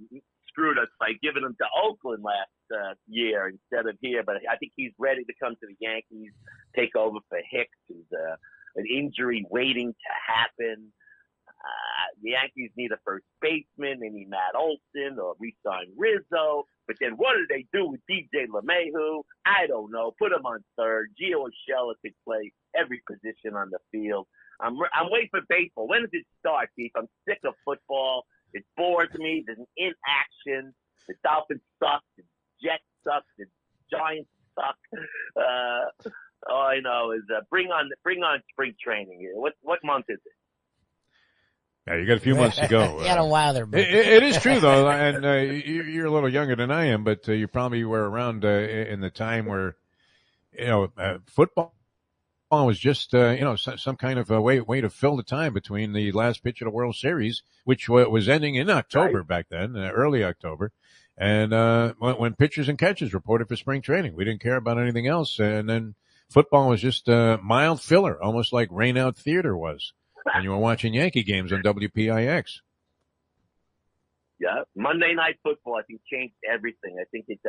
screwed us by giving him to Oakland last year instead of here. But I think he's ready to come to the Yankees, take over for Hicks, who's an injury waiting to happen. The Yankees need a first baseman. They need Matt Olson or re-sign Rizzo. But then what do they do with DJ LeMahieu? I don't know. Put him on third. Gio Urshela could play every position on the field. I'm waiting for baseball. When does it start, Keith? I'm sick of football. It bores me. There's an inaction. The Dolphins suck. The Jets suck. The Giants suck. All I know is bring on spring training. What month is it? Yeah, you got a few months to go. You got a while there, buddy. It is true though, and you're a little younger than I am, but you probably were around in the time where football was just some kind of a way to fill the time between the last pitch of the World Series, which was ending in October Right. back then, early October, and when pitchers and catchers reported for spring training, we didn't care about anything else, and then football was just mild filler, almost like rain out theater was. And you were watching Yankee games on WPIX. Yeah, Monday Night Football, I think, changed everything. I think it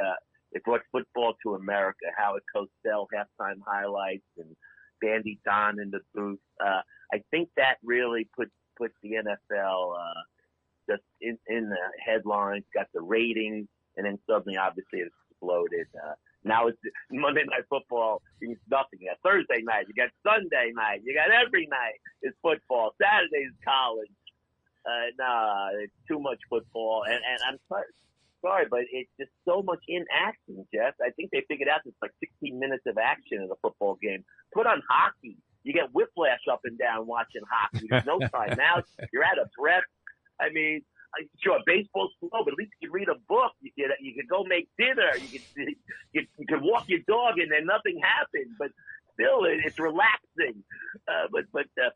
brought football to America. Howard Cosell, halftime highlights, and Bandy Don in the booth. I think that really put the NFL just in the headlines, got the ratings, and then suddenly, obviously, it exploded. Now it's Monday Night Football means nothing. You got Thursday night, you got Sunday night, you got every night is football. Saturday's college. It's too much football, and I'm sorry, but it's just so much inaction, Jeff. I think they figured out it's like 16 minutes of action in a football game. Put on hockey. You get whiplash up and down watching hockey. There's no time out. You're out of breath. I mean, sure, baseball's slow, but at least you can read a book. You can go make dinner. You can walk your dog, and then nothing happens. But still, it's relaxing. But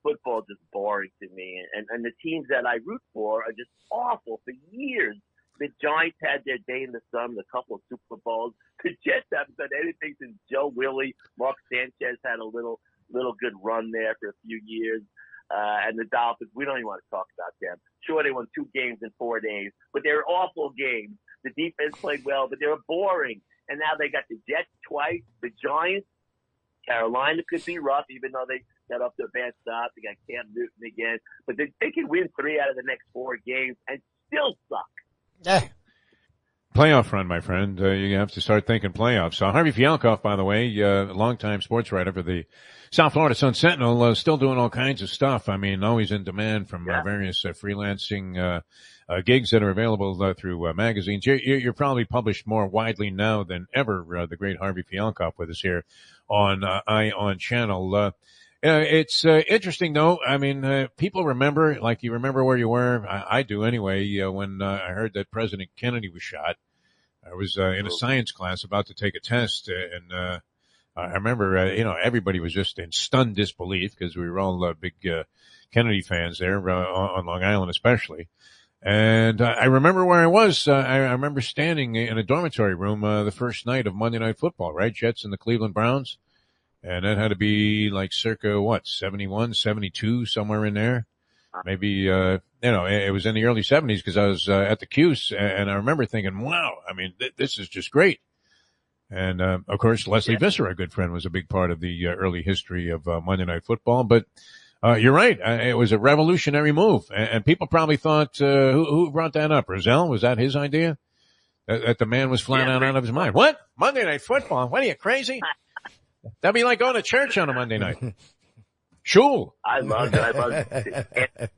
football's just boring to me. And the teams that I root for are just awful for years. The Giants had their day in the sun, a couple of Super Bowls. The Jets haven't done anything since Joe Willie. Mark Sanchez had a little good run there for a few years. And the Dolphins, we don't even want to talk about them. Sure, they won 2 games in 4 days, but they were awful games. The defense played well, but they were boring. And now they got the Jets twice, the Giants. Carolina could be rough, even though they got up to a bad start. They got Cam Newton again. But they can win 3 out of the next 4 games and still suck. Playoff run, my friend. You have to start thinking playoffs. So Harvey Fialkoff, by the way, longtime sports writer for the South Florida Sun Sentinel, still doing all kinds of stuff. I mean, always in demand from various freelancing gigs that are available through magazines. You're probably published more widely now than ever. The great Harvey Fialkoff with us here on ION Channel. It's interesting though. I mean, people remember, like you remember where you were. I do anyway. When I heard that President Kennedy was shot, I was in a science class about to take a test, and I remember, everybody was just in stunned disbelief because we were all big Kennedy fans there on Long Island, especially. And I remember where I was. I remember standing in a dormitory room the first night of Monday Night Football, right? Jets and the Cleveland Browns. And that had to be like circa, 71, 72, somewhere in there. Maybe, it was in the early 70s because I was at the Cuse, and I remember thinking, wow, I mean, this is just great. And, of course, Leslie Visser, our good friend, was a big part of the early history of Monday Night Football. But you're right. It was a revolutionary move. And people probably thought, who brought that up? Rozelle? Was that his idea? That the man was flat out of his mind. What? Monday Night Football? What are you, crazy? That'd be like going to church on a Monday night. Shul. I loved it.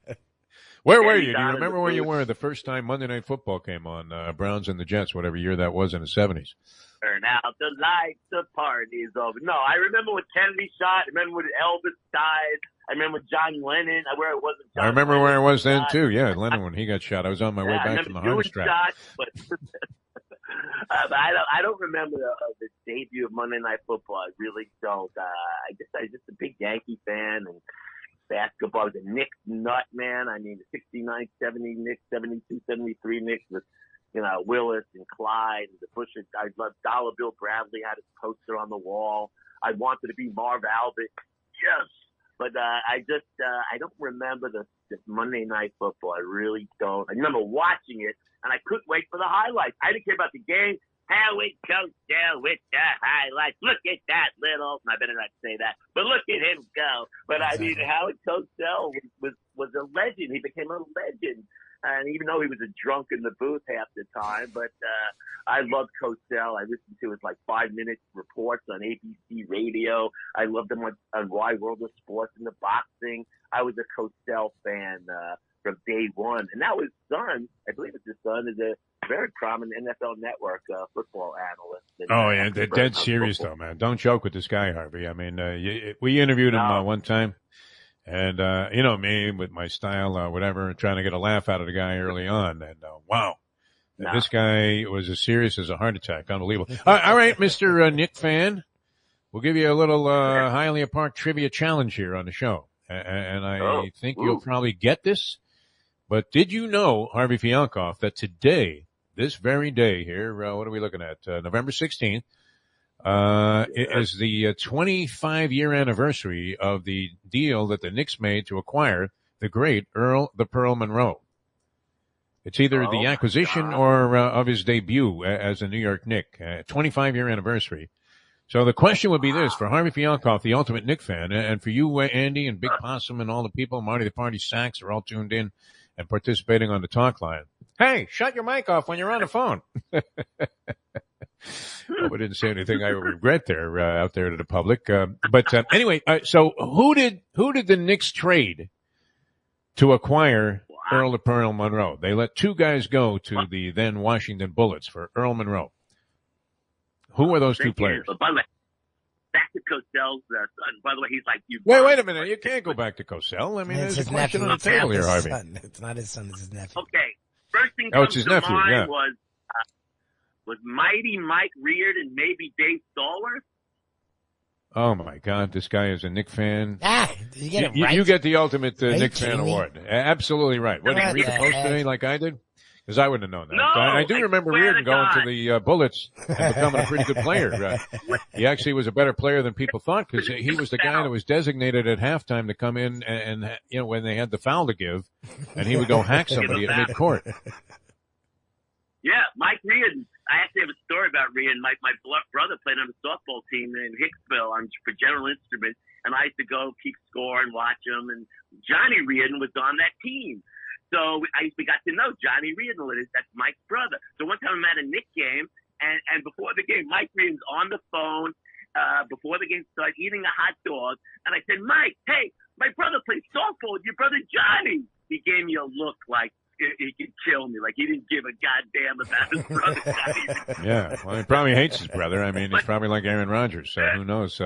Where were you? Do you remember where you were the first time Monday Night Football came on? Browns and the Jets, whatever year that was in the 70s. Turn out the lights, the party's over. No, I remember when Kennedy shot. I remember when Elvis died. I remember when John Lennon. Where it wasn't. I remember where I was then too. Yeah, Lennon when he got shot. I was on my way back from the harvest track. But I don't remember the debut of Monday Night Football. I really don't. I was just a big Yankee fan, and basketball. I was a Knicks nut, man. I mean, the 69, 70 Knicks, 72, 73 Knicks with, Willis and Clyde and the Busher. I loved Dollar Bill Bradley, had his poster on the wall. I wanted to be Marv Albert. Yes. But I don't remember the Monday Night Football. I really don't. I remember watching it, and I couldn't wait for the highlights. I didn't care about the game. How it goes down with the highlights. Look at that little. I better not say that, but look at him go. But I mean, Howard Cosell was a legend. He became a legend. And even though he was a drunk in the booth half the time, but I loved Cosell. I listened to his 5-minute reports on ABC radio. I loved him on Wide World of Sports and the boxing. I was a Cosell fan from day one. And now his son, I believe it's his son, is a very prominent NFL Network football analyst. And, oh, yeah, they're dead serious, though, man. Don't joke with this guy, Harvey. I mean, we interviewed him one time. And, me with my style, whatever, trying to get a laugh out of the guy early on. And, wow. No. This guy was as serious as a heart attack. Unbelievable. All right, Mr. Nick fan. We'll give you a little, Hialeah Park trivia challenge here on the show. And I think you'll probably get this. But did you know, Harvey Fialkoff, that today, this very day here, what are we looking at? November 16th. It is the 25-year anniversary of the deal that the Knicks made to acquire the great Earl the Pearl Monroe. It's either the acquisition or of his debut as a New York Knick. 25-year anniversary. So the question would be this for Harvey Fialkoff, the ultimate Knick fan, and for you, Andy and Big Possum and all the people, Marty the Party Sacks are all tuned in and participating on the talk line. Hey, shut your mic off when you're on the phone. Hope I didn't say anything I regret there out there to the public. But anyway, so who did the Knicks trade to acquire Earl the Pearl Monroe? They let two guys go to the then Washington Bullets for Earl Monroe. Who were those two players? By the way, back to Cosell's son. By the way, he's like you. Wait a minute. You can't go back to Cosell. I mean, there's a question on the table here, Harvey. It's not his son. It's his nephew. Okay. First thing comes to mind was Mighty Mike Reardon, maybe Dave Stoller. Oh my God, this guy is a Knick fan. Did you get it right? You get the ultimate Knick fan award. Absolutely right. What, did you read the post today like I did? Because I wouldn't have known that. No, I do remember Reardon going to the Bullets and becoming a pretty good player. He actually was a better player than people thought because he was the guy that was designated at halftime to come in and when they had the foul to give, and he would go hack somebody at midcourt. Yeah, Mike Reardon. I actually have a story about Reardon. My brother played on the softball team in Hicksville for General Instrument, and I used to go keep score and watch him. And Johnny Reardon was on that team. So we got to know Johnny Reardon. That's Mike's brother. So one time I'm at a Knick game, and before the game, Mike Reardon's on the phone before the game started eating a hot dog. And I said, Mike, hey, my brother plays softball with your brother Johnny. He gave me a look like he could kill me. Like he didn't give a goddamn about his brother Johnny. Yeah, well, he probably hates his brother. I mean, he's probably like Aaron Rodgers. So who knows?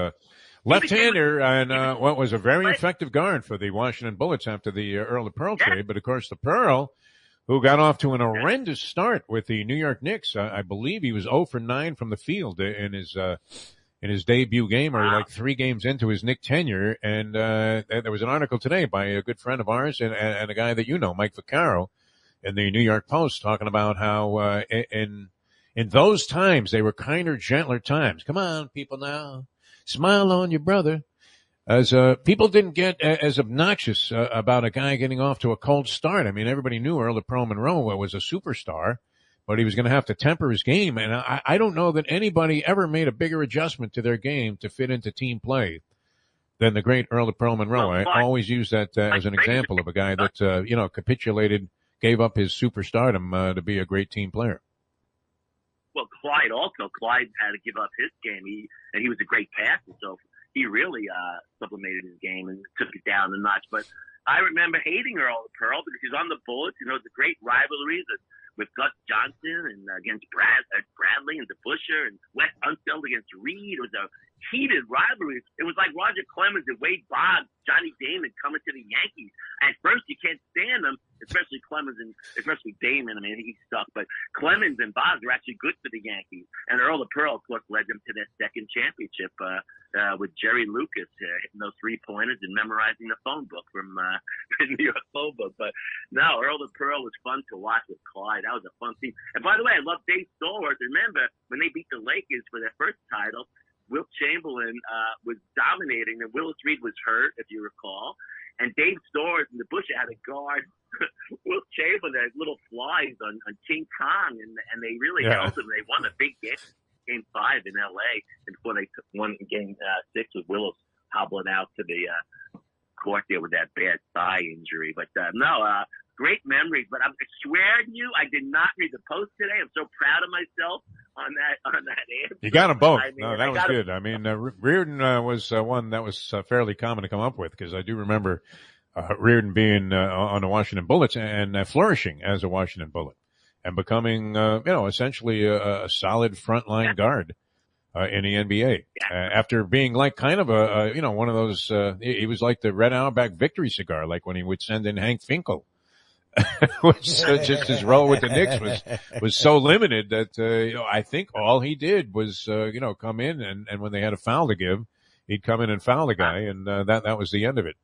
Left-hander and what was a very effective guard for the Washington Bullets after the Earl the Pearl trade. But, of course, the Pearl, who got off to an horrendous start with the New York Knicks, I believe he was 0 for 9 from the field in his debut game, or like 3 games into his Knick tenure. And there was an article today by a good friend of ours and a guy that you know, Mike Vaccaro, in the New York Post, talking about how in those times they were kinder, gentler times. Come on, people now. Smile on your brother. As people didn't get as obnoxious about a guy getting off to a cold start. I mean, everybody knew Earl the Pearl Monroe was a superstar, but he was going to have to temper his game. And I don't know that anybody ever made a bigger adjustment to their game to fit into team play than the great Earl the Pearl Monroe. I always use that as an example of a guy that capitulated, gave up his superstardom to be a great team player. Well, Clyde had to give up his game. He was a great passer, so he really sublimated his game and took it down a notch. But I remember hating Earl the Pearl because he was on the Bullets. You know, it was a great rivalry with Gus Johnson and against Bradley and DeBusschere and Wes Unseld against Reed. It was a heated rivalry. It was like Roger Clemens and Wade Boggs, Johnny Damon coming to the Yankees. At first, you can't stand them. especially Clemens and especially Damon. I mean, he sucked, but Clemens and Boz were actually good for the Yankees. And Earl of Pearl, of course, led them to their second championship with Jerry Lucas hitting those 3-pointers and memorizing the phone book from the New York phone book. But no, Earl of Pearl was fun to watch with Clyde. That was a fun team. And by the way, I love Dave Stallworth. Remember when they beat the Lakers for their first title? Wilt Chamberlain was dominating, and Willis Reed was hurt, if you recall. And Dave Stallworth and the Bush had to guard Wilt Chamberlain as little flies on King Kong, and they really held him. They won a big game 5 in L.A. before they won game 6 with Willis hobbling out to the court there with that bad thigh injury. But great memories. But I swear to you, I did not read the post today. I'm so proud of myself on that answer. You got them both. I mean, no, that was good. I mean, Reardon was one that was fairly common to come up with, because I do remember Reardon being on the Washington Bullets and flourishing as a Washington Bullet and becoming, essentially a solid frontline guard in the NBA after being like kind of one of those. He was like the Red Auerbach victory cigar, like when he would send in Hank Finkel. Just his role with the Knicks was so limited that I think all he did was come in and when they had a foul to give, he'd come in and foul the guy, and that was the end of it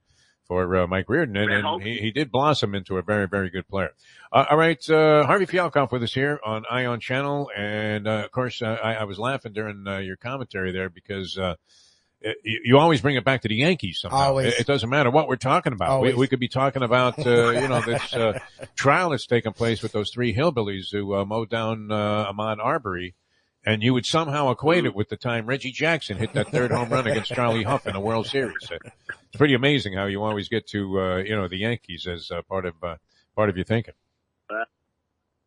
for Mike Reardon, and he did blossom into a very, very good player. All right, Harvey Fialkoff with us here on Ion Channel, and of course I was laughing during your commentary there because you always bring it back to the Yankees somehow. Always. It doesn't matter what we're talking about. We could be talking about, this trial that's taking place with those 3 hillbillies who mowed down Ahmaud Arbery, and you would somehow equate it with the time Reggie Jackson hit that 3rd home run against Charlie Huff in the World Series. It's pretty amazing how you always get to, the Yankees as part of your thinking.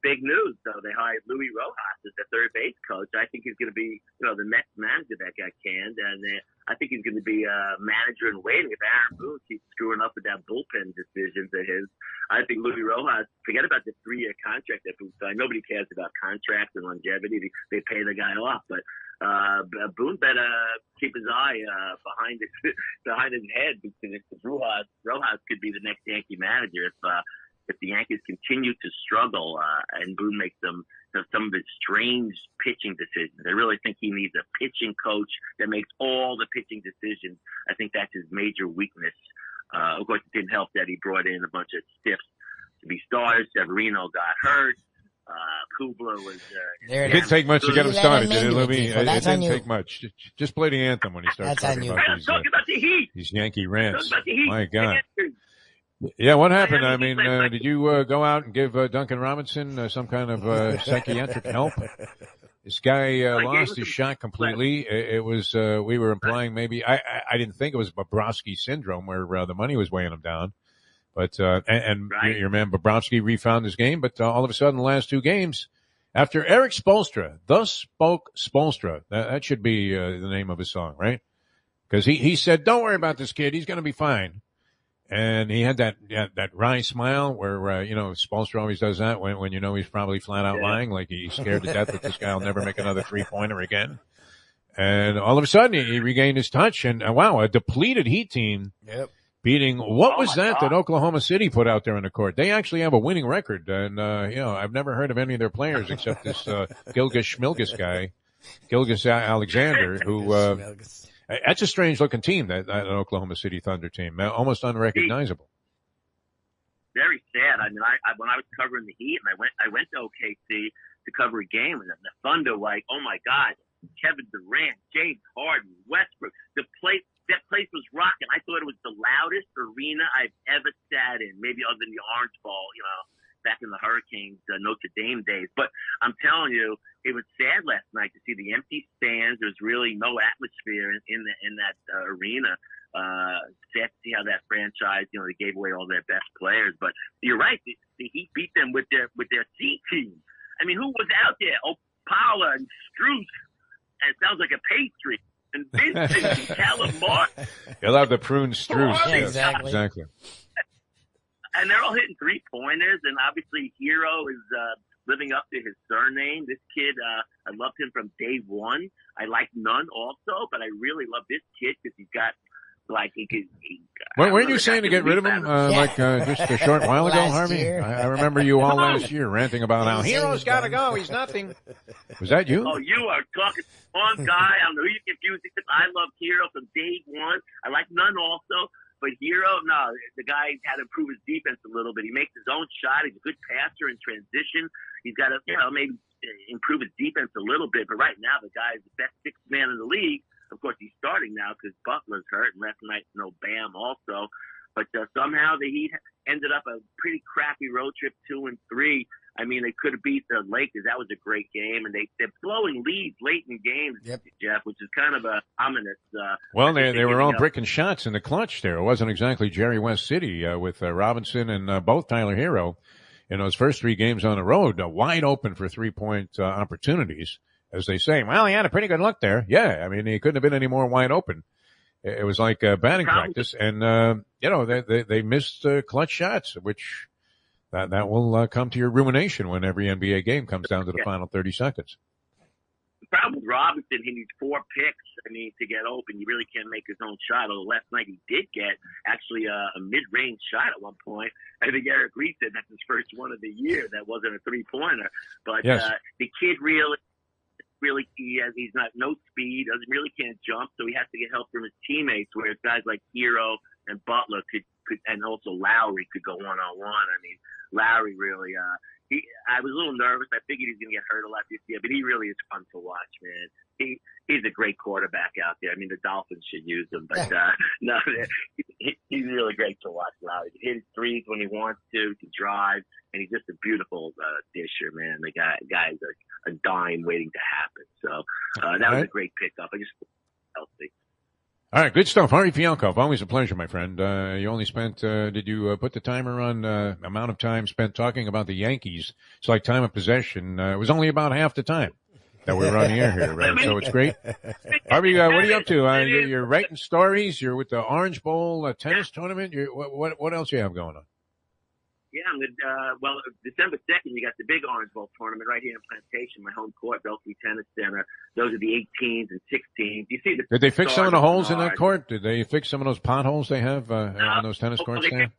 Big news, though. They hired Luis Rojas as the third base coach. I think he's going to be, the next manager that got canned, and I think he's going to be a manager in waiting. If Aaron Boone keeps screwing up with that bullpen decisions of his, I think Luis Rojas, forget about the 3-year contract that Boone signed. Nobody cares about contracts and longevity. They pay the guy off, but Boone better keep his eye behind his head, because Rojas could be the next Yankee manager if the Yankees continue to struggle and Boone makes some of his strange pitching decisions. I really think he needs a pitching coach that makes all the pitching decisions. I think that's his major weakness. Of course, it didn't help that he brought in a bunch of stiffs to be starters. Severino got hurt. Kubler was... it didn't take much to get him started, did it, Lubie? It didn't take much. Just play the anthem when he starts talking about these Yankee rants. My God. Yeah, what happened? I mean, did you go out and give Duncan Robinson some kind of psychiatric help? This guy lost his shot completely. It was we were implying maybe I didn't think it was Bobrovsky syndrome where the money was weighing him down, but your man Bobrovsky refound his game. But all of a sudden, the last 2 games, after Eric Spoelstra, thus spoke Spoelstra. That should be the name of his song, right? Because he said, "Don't worry about this kid. He's going to be fine." And he had that wry smile where, Spoelstra always does that when he's probably flat out lying, like he's scared to death that this guy will never make another 3-pointer again. And all of a sudden he regained his touch, and wow, a depleted Heat team beating, what was that Oklahoma City put out there on the court? They actually have a winning record. And, I've never heard of any of their players except this, Gilgeous Schmilgis guy, Gilgeous Alexander, who, that's a strange looking team, that Oklahoma City Thunder team, almost unrecognizable. Very sad. I mean, when I was covering the Heat, and I went to OKC to cover a game, and the Thunder, like, oh my God, Kevin Durant, James Harden, Westbrook, that place was rocking. I thought it was the loudest arena I've ever sat in, maybe other than the Orange Bowl, back in the Hurricanes, Notre Dame days. But I'm telling you, it was sad last night to see the empty stands. There's really no atmosphere in that arena. Sad to see how that franchise, they gave away all their best players. But you're right, the Heat beat them with their C team. I mean, who was out there? Opala and Strus, and it sounds like a pastry. And Vincent and Calamar. He'll have the prune Strus. Yeah, exactly. And they're all hitting 3-pointers, and obviously Hero is living up to his surname. This kid, I loved him from day one. I like Nunn also, but I really love this kid because he's got like he could. Weren't you saying to get rid of him just a short while ago, Harvey? I remember you all last year ranting about how Hero's got to go. He's nothing. Was that you? Oh, you are talking one guy. I don't know who you confused. I love Hero from day one. I like Nunn also. But Hero, no, the guy had to improve his defense a little bit. He makes his own shot. He's a good passer in transition. He's got to, maybe improve his defense a little bit. But right now, the guy is the best sixth man in the league. Of course, he's starting now because Butler's hurt, and last night, Bam also. But somehow the Heat ended up a pretty crappy road trip, 2-3. I mean, they could have beat the Lakers. That was a great game, and they're blowing leads late in games, Jeff, which is kind of a ominous. Well, they were all bricking shots in the clutch there. It wasn't exactly Jerry West City with Robinson and both Tyler Hero in those first 3 games on the road, wide open for 3-point opportunities. As they say, well, he had a pretty good look there. Yeah, I mean, he couldn't have been any more wide open. It was like batting practice, and they missed clutch shots, which that will come to your ruination when every NBA game comes down to the final 30 seconds. The problem with Robinson, he needs 4 picks. I mean, to get open, you really can't make his own shot. Although last night he did get actually a mid-range shot at one point. I think Eric Reed said that's his first one of the year. That wasn't a 3-pointer, but yes. The kid really he's not no speed, can't jump, so he has to get help from his teammates, whereas guys like Hero and Butler could and also Lowry could go one-on-one. I mean, Lowry really I was a little nervous. I figured he was going to get hurt a lot this year, but he really is fun to watch, man. He's a great quarterback out there. I mean, the Dolphins should use him, but no, he's really great to watch. Lowry, he hits threes when he wants to drive, and he's just a beautiful disher, man. The guy's a dime waiting to happen. So that was a great pickup. I just healthy. All right, good stuff. Harvey Fialkov, always a pleasure, my friend. You only spent, did you put the timer on amount of time spent talking about the Yankees? It's like time of possession. It was only about half the time that we're on the air here, right? So it's great. Harvey, what are you up to? You're writing stories. You're with the Orange Bowl tennis tournament. What else you have going on? Yeah, December 2nd, you got the big Orange Bowl tournament right here in Plantation, my home court, Belfry Tennis Center. Those are the 18s and 16s. You see Did they fix some of the holes in that court? Did they fix some of those potholes they have on those tennis courts there?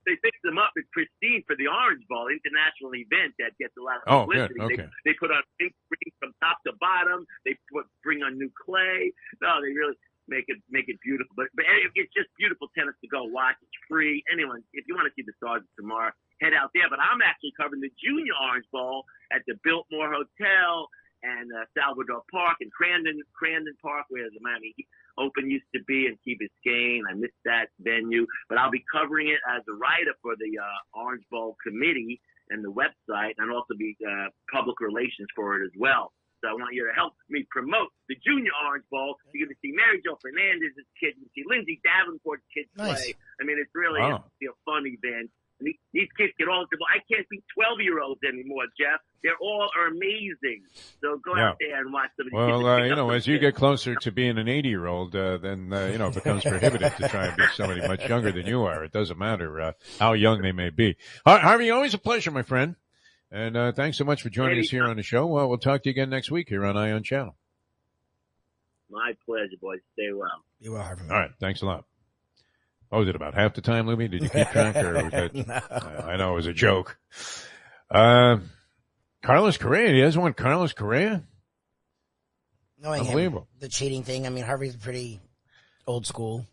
They fixed them up. It's pristine for the Orange Bowl, international event that gets a lot of publicity. Good. Okay. They put on pink screens from top to bottom. They bring on new clay. No, they really make it beautiful. But it's just beautiful tennis to go watch. It's free. Anyone, if you want to see the stars tomorrow, head out there. But I'm actually covering the Junior Orange Bowl at the Biltmore Hotel and Salvador Park and Crandon Park, where the Miami Open used to be, and Key Biscayne. I missed that venue, but I'll be covering it as a writer for the Orange Bowl committee and the website, and I'll also be public relations for it as well. So I want you to help me promote the Junior Orange Bowl. You're going to see Mary Jo Fernandez's kids. You can see Lindsay Davenport's kids play. I mean, it's really a fun event. And these kids get all – I can't see 12-year-olds anymore, Jeff. They're all amazing. So go out there and watch them. Well, as you get closer to being an 80-year-old, then it becomes prohibitive to try and beat somebody much younger than you are. It doesn't matter how young they may be. Harvey, always a pleasure, my friend. And thanks so much for joining us here on the show. We'll talk to you again next week here on Ion Channel. My pleasure, boys. Stay well. You will, Harvey. All right. Thanks a lot. Was it about half the time, Lubie? Did you keep track? Or was that, No. I know it was a joke. Carlos Correa. He doesn't want Carlos Correa? Knowing Unbelievable. The cheating thing. I mean, Harvey's pretty old school.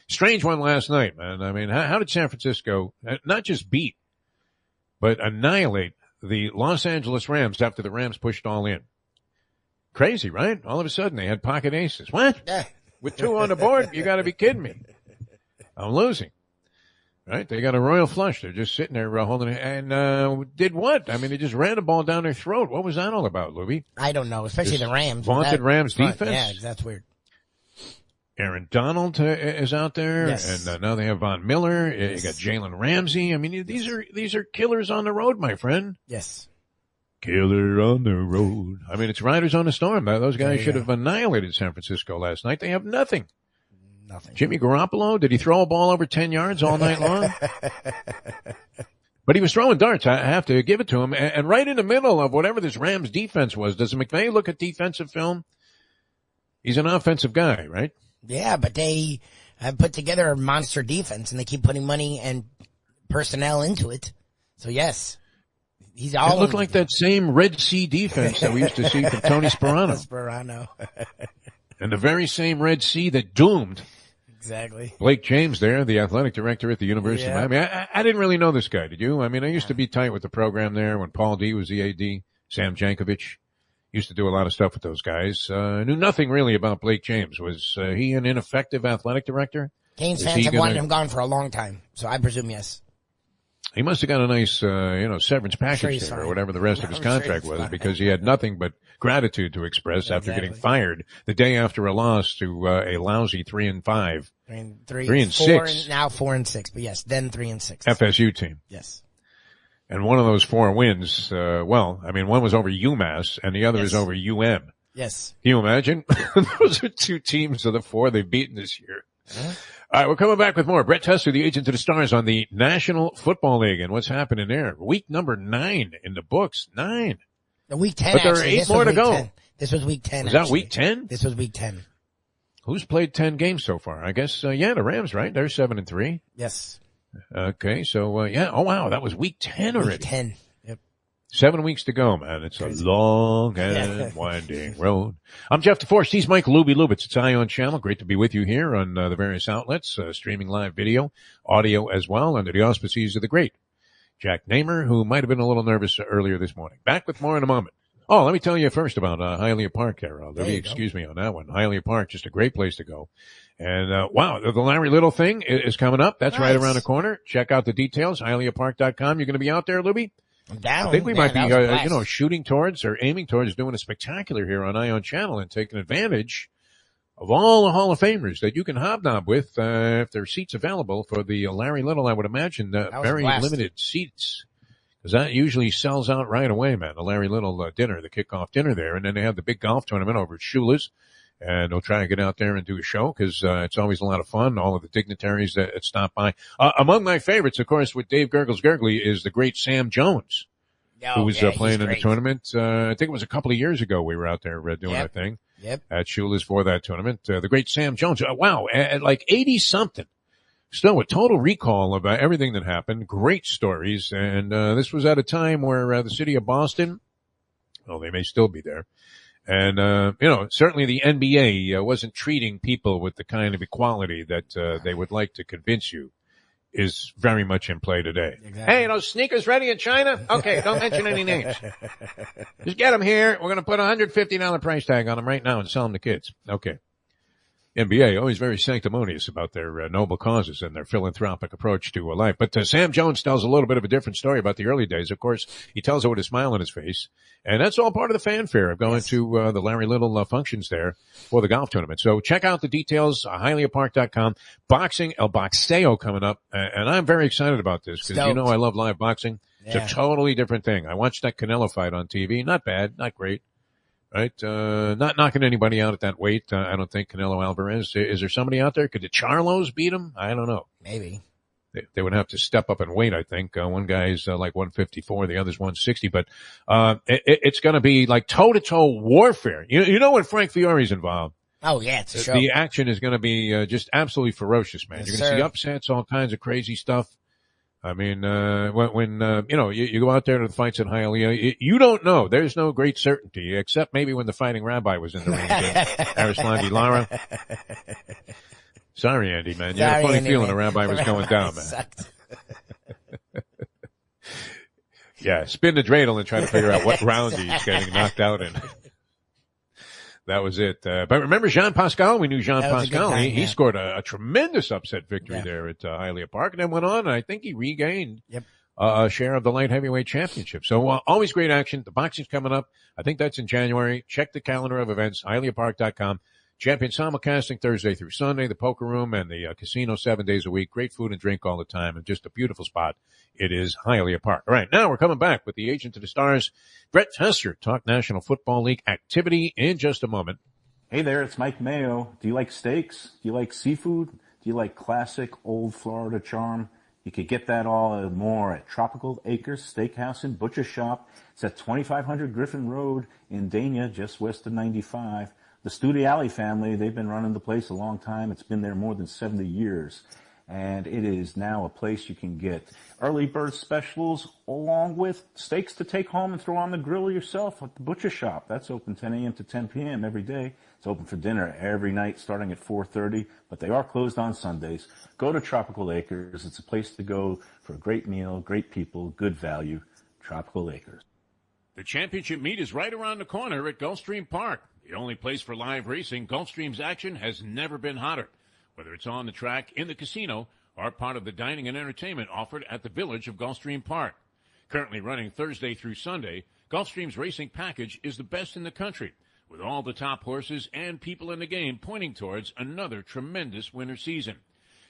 Strange one last night, man. I mean, how did San Francisco not just beat, but annihilate the Los Angeles Rams after the Rams pushed all in? Crazy, right? All of a sudden they had pocket aces. What? With 2 on the board? You got to be kidding me. I'm losing. Right? They got a royal flush. They're just sitting there holding it. And did what? I mean, they just ran the ball down their throat. What was that all about, Lubie? I don't know, especially the Rams. Vaunted Rams defense? Yeah, that's weird. Aaron Donald is out there, yes. And now they have Von Miller. Yes. You got Jalen Ramsey. I mean, these are killers on the road, my friend. Yes. Killer on the road. I mean, it's riders on the storm. Those guys should have annihilated San Francisco last night. They have nothing. Nothing. Jimmy Garoppolo, did he throw a ball over 10 yards all night long? But he was throwing darts. I have to give it to him. And right in the middle of whatever this Rams defense was, does McVay look at defensive film? He's an offensive guy, right? Yeah, but they have put together a monster defense, and they keep putting money and personnel into it. So yes, he's all. It looked like that same Red Sea defense that we used to see from Tony Sperano. And the very same Red Sea that doomed exactly Blake James there, the athletic director at the University of Miami. I didn't really know this guy, did you? I mean, I used to be tight with the program there when Paul D was the AD. Sam Jankovic used to do a lot of stuff with those guys. I knew nothing really about Blake James. Was he an ineffective athletic director? Canes fans have wanted him gone for a long time, so I presume yes. He must have got a nice, severance package there, or whatever the rest of his contract was, because he had nothing but gratitude to express after getting fired the day after a loss to a lousy 3-5, 3-6, now 4-6, but yes, then 3-6 FSU team. Yes. And one of those 4 wins, one was over UMass and the other is over UM. Yes. Can you imagine? Those are 2 teams of the 4 they've beaten this year. Huh? All right, we're coming back with more. Brett Tesler, the agent to the stars on the National Football League, and what's happening there. Week number 9 in the books. 9. The week 10, but there are 8 more to go. 10. This was week 10. Was that week 10? This was week 10. Who's played 10 games so far? I guess, the Rams, right? They're 7-3. Yes. Okay, so, Oh, wow, that was week 10 already. Week 10. Yep. 7 weeks to go, man. It's a long and winding road. I'm Jeff DeForest. He's Mike Lubie Lubitz. It's Ion Channel. Great to be with you here on the various outlets, streaming live video, audio as well, under the auspices of the great Jack Namer, who might have been a little nervous earlier this morning. Back with more in a moment. Oh, let me tell you first about Hialeah Park there. Lubie, excuse me on that one. Hialeah Park, just a great place to go. And wow, the Larry Little thing is coming up. That's right around the corner. Check out the details, hialeahpark.com. You're going to be out there, Lubie? I'm down. I think we might be, shooting towards or aiming towards doing a spectacular here on Ion Channel and taking advantage of all the Hall of Famers that you can hobnob with, if there are seats available for the Larry Little. I would imagine very limited seats, because that usually sells out right away, man. The Larry Little dinner, the kickoff dinner there, and then they have the big golf tournament over at Shula's. And they'll try and get out there and do a show because it's always a lot of fun. All of the dignitaries that stop by. Among my favorites, of course, with Dave Gurgles Gurgley is the great Sam Jones, who was playing in the tournament. I think it was a couple of years ago we were out there doing our thing at Shula's for that tournament. The great Sam Jones. Wow, at like 80-something. Still with total recall of everything that happened. Great stories. And this was at a time where the city of Boston, well, they may still be there. And, certainly the NBA wasn't treating people with the kind of equality that they would like to convince you is very much in play today. Exactly. Hey, those sneakers ready in China? Okay, don't mention any names. Just get them here. We're going to put a $150 price tag on them right now and sell them to kids. Okay. NBA, always very sanctimonious about their noble causes and their philanthropic approach to life. But Sam Jones tells a little bit of a different story about the early days. Of course, he tells it with a smile on his face. And that's all part of the fanfare of going to the Larry Little functions there for the golf tournament. So check out the details, hialeahpark.com. Boxing, El Boxeo coming up. And I'm very excited about this because, I love live boxing. It's a totally different thing. I watched that Canelo fight on TV. Not bad, not great. Right, not knocking anybody out at that weight. I don't think Canelo Alvarez. Is there somebody out there? Could the Charlos beat him? I don't know. Maybe. They would have to step up in weight, I think. One guy's like 154, the other's 160, but, it's gonna be like toe-to-toe warfare. You know when Frank Fiore's involved. Oh yeah, it's a show. The action is gonna be, just absolutely ferocious, man. You're gonna see upsets, all kinds of crazy stuff. I mean, when you go out there to the fights at Hialeah, you don't know. There's no great certainty, except maybe when the fighting rabbi was in the ring, Arislandi Lara. Sorry, Andy, man. You had a funny feeling the rabbi was going down, man. Yeah, spin the dreidel and try to figure out what round he's getting knocked out in. That was it. But remember Jean Pascal? We knew Jean Pascal. He scored a tremendous upset victory there at Hialeah Park, and then went on, and I think he regained a share of the light heavyweight championship. So always great action. The boxing's coming up. I think that's in January. Check the calendar of events, hialeahpark.com. Champion simulcasting Thursday through Sunday, the poker room and the casino 7 days a week. Great food and drink all the time, and just a beautiful spot. It is Hialeah Park. All right, now we're coming back with the agent to the stars, Brett Tesler, talk National Football League activity in just a moment. Hey there, it's Mike Mayo. Do you like steaks? Do you like seafood? Do you like classic old Florida charm? You could get that all and more at Tropical Acres Steakhouse and Butcher Shop. It's at 2500 Griffin Road in Dania, just west of 95. The Studiali family, they've been running the place a long time. It's been there more than 70 years. And it is now a place you can get early bird specials along with steaks to take home and throw on the grill yourself at the butcher shop. That's open 10 a.m. to 10 p.m. every day. It's open for dinner every night starting at 4:30, but they are closed on Sundays. Go to Tropical Acres. It's a place to go for a great meal, great people, good value. Tropical Acres. The championship meet is right around the corner at Gulfstream Park. The only place for live racing, Gulfstream's action has never been hotter. Whether it's on the track, in the casino, or part of the dining and entertainment offered at the Village of Gulfstream Park. Currently running Thursday through Sunday, Gulfstream's racing package is the best in the country, with all the top horses and people in the game pointing towards another tremendous winter season.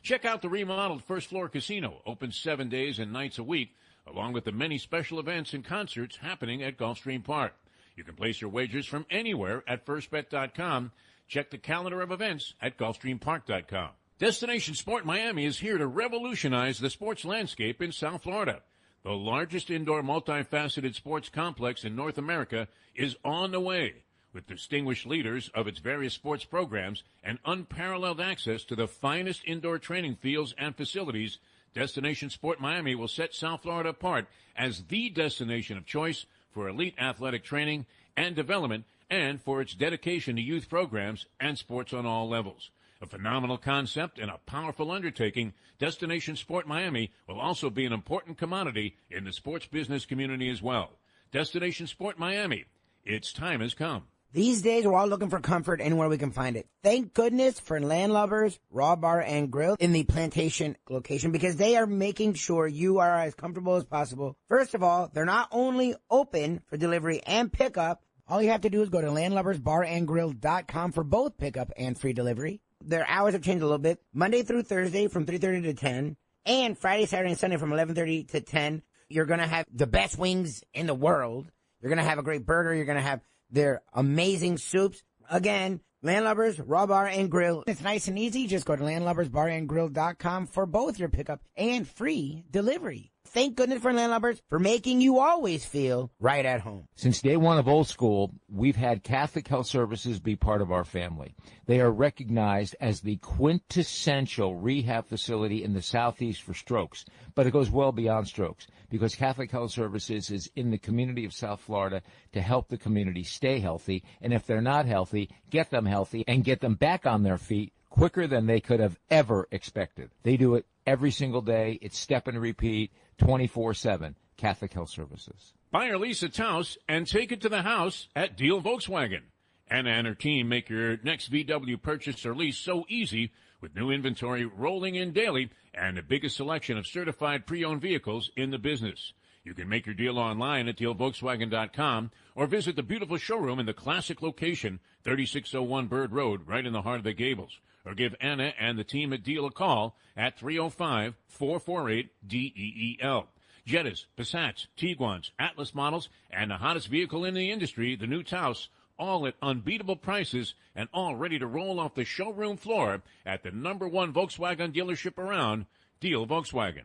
Check out the remodeled first floor casino, open 7 days and nights a week, along with the many special events and concerts happening at Gulfstream Park. You can place your wagers from anywhere at firstbet.com. Check the calendar of events at GulfstreamPark.com. Destination Sport Miami is here to revolutionize the sports landscape in South Florida. The largest indoor multifaceted sports complex in North America is on the way, with distinguished leaders of its various sports programs and unparalleled access to the finest indoor training fields and facilities. Destination Sport Miami will set South Florida apart as the destination of choice for elite athletic training and development, and for its dedication to youth programs and sports on all levels. A phenomenal concept and a powerful undertaking, Destination Sport Miami will also be an important commodity in the sports business community as well. Destination Sport Miami, its time has come. These days, we're all looking for comfort anywhere we can find it. Thank goodness for Landlubbers Raw Bar and Grill in the Plantation location, because they are making sure you are as comfortable as possible. First of all, they're not only open for delivery and pickup. All you have to do is go to landlubbersbarandgrill.com for both pickup and free delivery. Their hours have changed a little bit. Monday through Thursday from 3:30 to 10, and Friday, Saturday, and Sunday from 11:30 to 10. You're going to have the best wings in the world. You're going to have a great burger. You're going to have their amazing soups. Again, Landlubbers Raw Bar and Grill. It's nice and easy. Just go to landlubbersbarandgrill.com for both your pickup and free delivery. Thank goodness for Landlubbers for making you always feel right at home. Since day one of Old School, we've had Catholic Health Services be part of our family. They are recognized as the quintessential rehab facility in the Southeast for strokes, but it goes well beyond strokes, because Catholic Health Services is in the community of South Florida to help the community stay healthy, and if they're not healthy, get them healthy and get them back on their feet quicker than they could have ever expected. They do it every single day. It's step and repeat, 24/7, Catholic Health Services. Buy or lease a Taos and take it to the house at Deal Volkswagen. Anna and her team make your next VW purchase or lease so easy, with new inventory rolling in daily and the biggest selection of certified pre-owned vehicles in the business. You can make your deal online at dealvolkswagen.com or visit the beautiful showroom in the classic location, 3601 Bird Road, right in the heart of the Gables. Or give Anna and the team at Deal a call at 305-448-DEEL. Jettas, Passats, Tiguans, Atlas models, and the hottest vehicle in the industry, the new Taos, all at unbeatable prices and all ready to roll off the showroom floor at the #1 Volkswagen dealership around, Deal Volkswagen.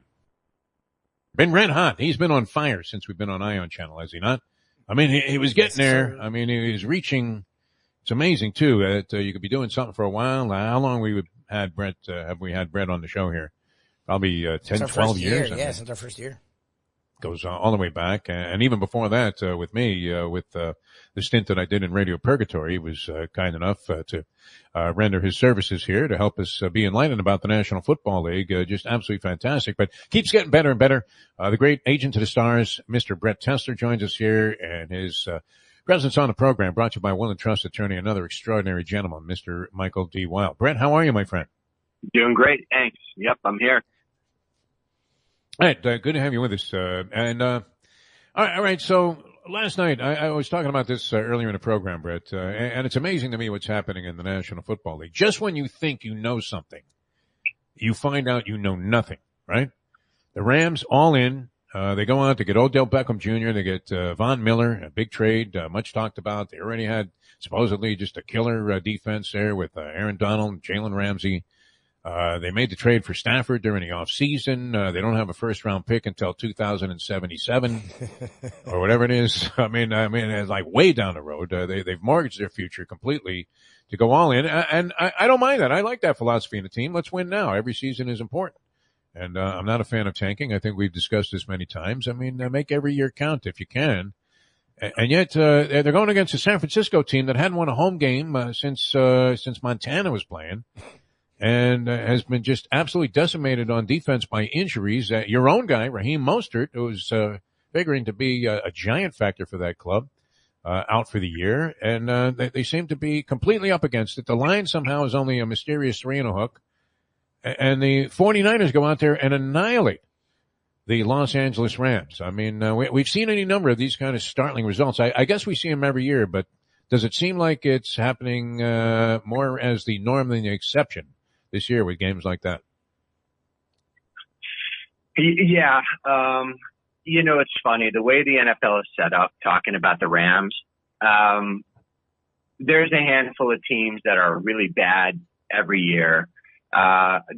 Been red hot. He's been on fire since we've been on Ion Channel, has he not? I mean, he was getting there. I mean, he was reaching. It's amazing too that you could be doing something for a while. How long we had Brett? Have we had Brett on the show here? Probably 10, 12 years. Yeah, since our first year. Goes all the way back, and even before that, with me, with the stint that I did in Radio Purgatory, he was kind enough to render his services here to help us be enlightened about the National Football League. Just absolutely fantastic, but keeps getting better and better. The great agent to the stars, Mr. Brett Tesler, joins us here, and his presence on the program brought to you by Will and Trust attorney, another extraordinary gentleman, Mr. Michael D. Wild. Brett, how are you, my friend? Doing great, thanks. Yep, I'm here. All right, good to have you with us. All right, so last night, I was talking about this earlier in the program, Brett, and it's amazing to me what's happening in the National Football League. Just when you think you know something, you find out you know nothing, right? The Rams all in. They go out to get Odell Beckham Jr., they get Von Miller, a big trade, much talked about. They already had supposedly just a killer defense there with Aaron Donald and Jalen Ramsey. They made the trade for Stafford during the offseason. They don't have a first-round pick until 2077 or whatever it is. I mean, it's like way down the road. They've mortgaged their future completely to go all in. And I don't mind that. I like that philosophy in the team. Let's win now. Every season is important. And I'm not a fan of tanking. I think we've discussed this many times. I mean, make every year count if you can. And yet, they're going against a San Francisco team that hadn't won a home game since Montana was playing, and has been just absolutely decimated on defense by injuries. Your own guy, Raheem Mostert, who's figuring to be a giant factor for that club, out for the year, and they seem to be completely up against it. The line somehow is only a mysterious 3 and a hook, and the 49ers go out there and annihilate the Los Angeles Rams. I mean, we've seen any number of these kind of startling results. I guess we see them every year, but does it seem like it's happening more as the norm than the exception this year with games like that? Yeah. It's funny. The way the NFL is set up, talking about the Rams, there's a handful of teams that are really bad every year.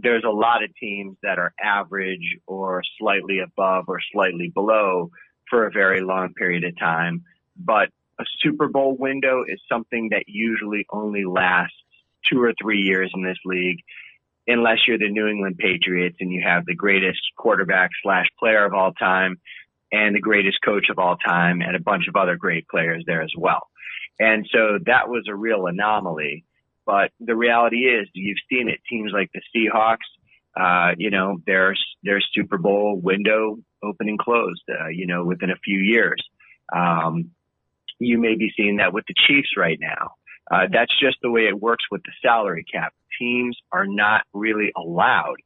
There's a lot of teams that are average or slightly above or slightly below for a very long period of time. But a Super Bowl window is something that usually only lasts 2 or 3 years in this league, unless you're the New England Patriots and you have the greatest quarterback / player of all time and the greatest coach of all time and a bunch of other great players there as well. And so that was a real anomaly. But the reality is, you've seen it. Teams like the Seahawks, their Super Bowl window open and closed, within a few years. You may be seeing that with the Chiefs right now. That's just the way it works with the salary cap. Teams are not really allowed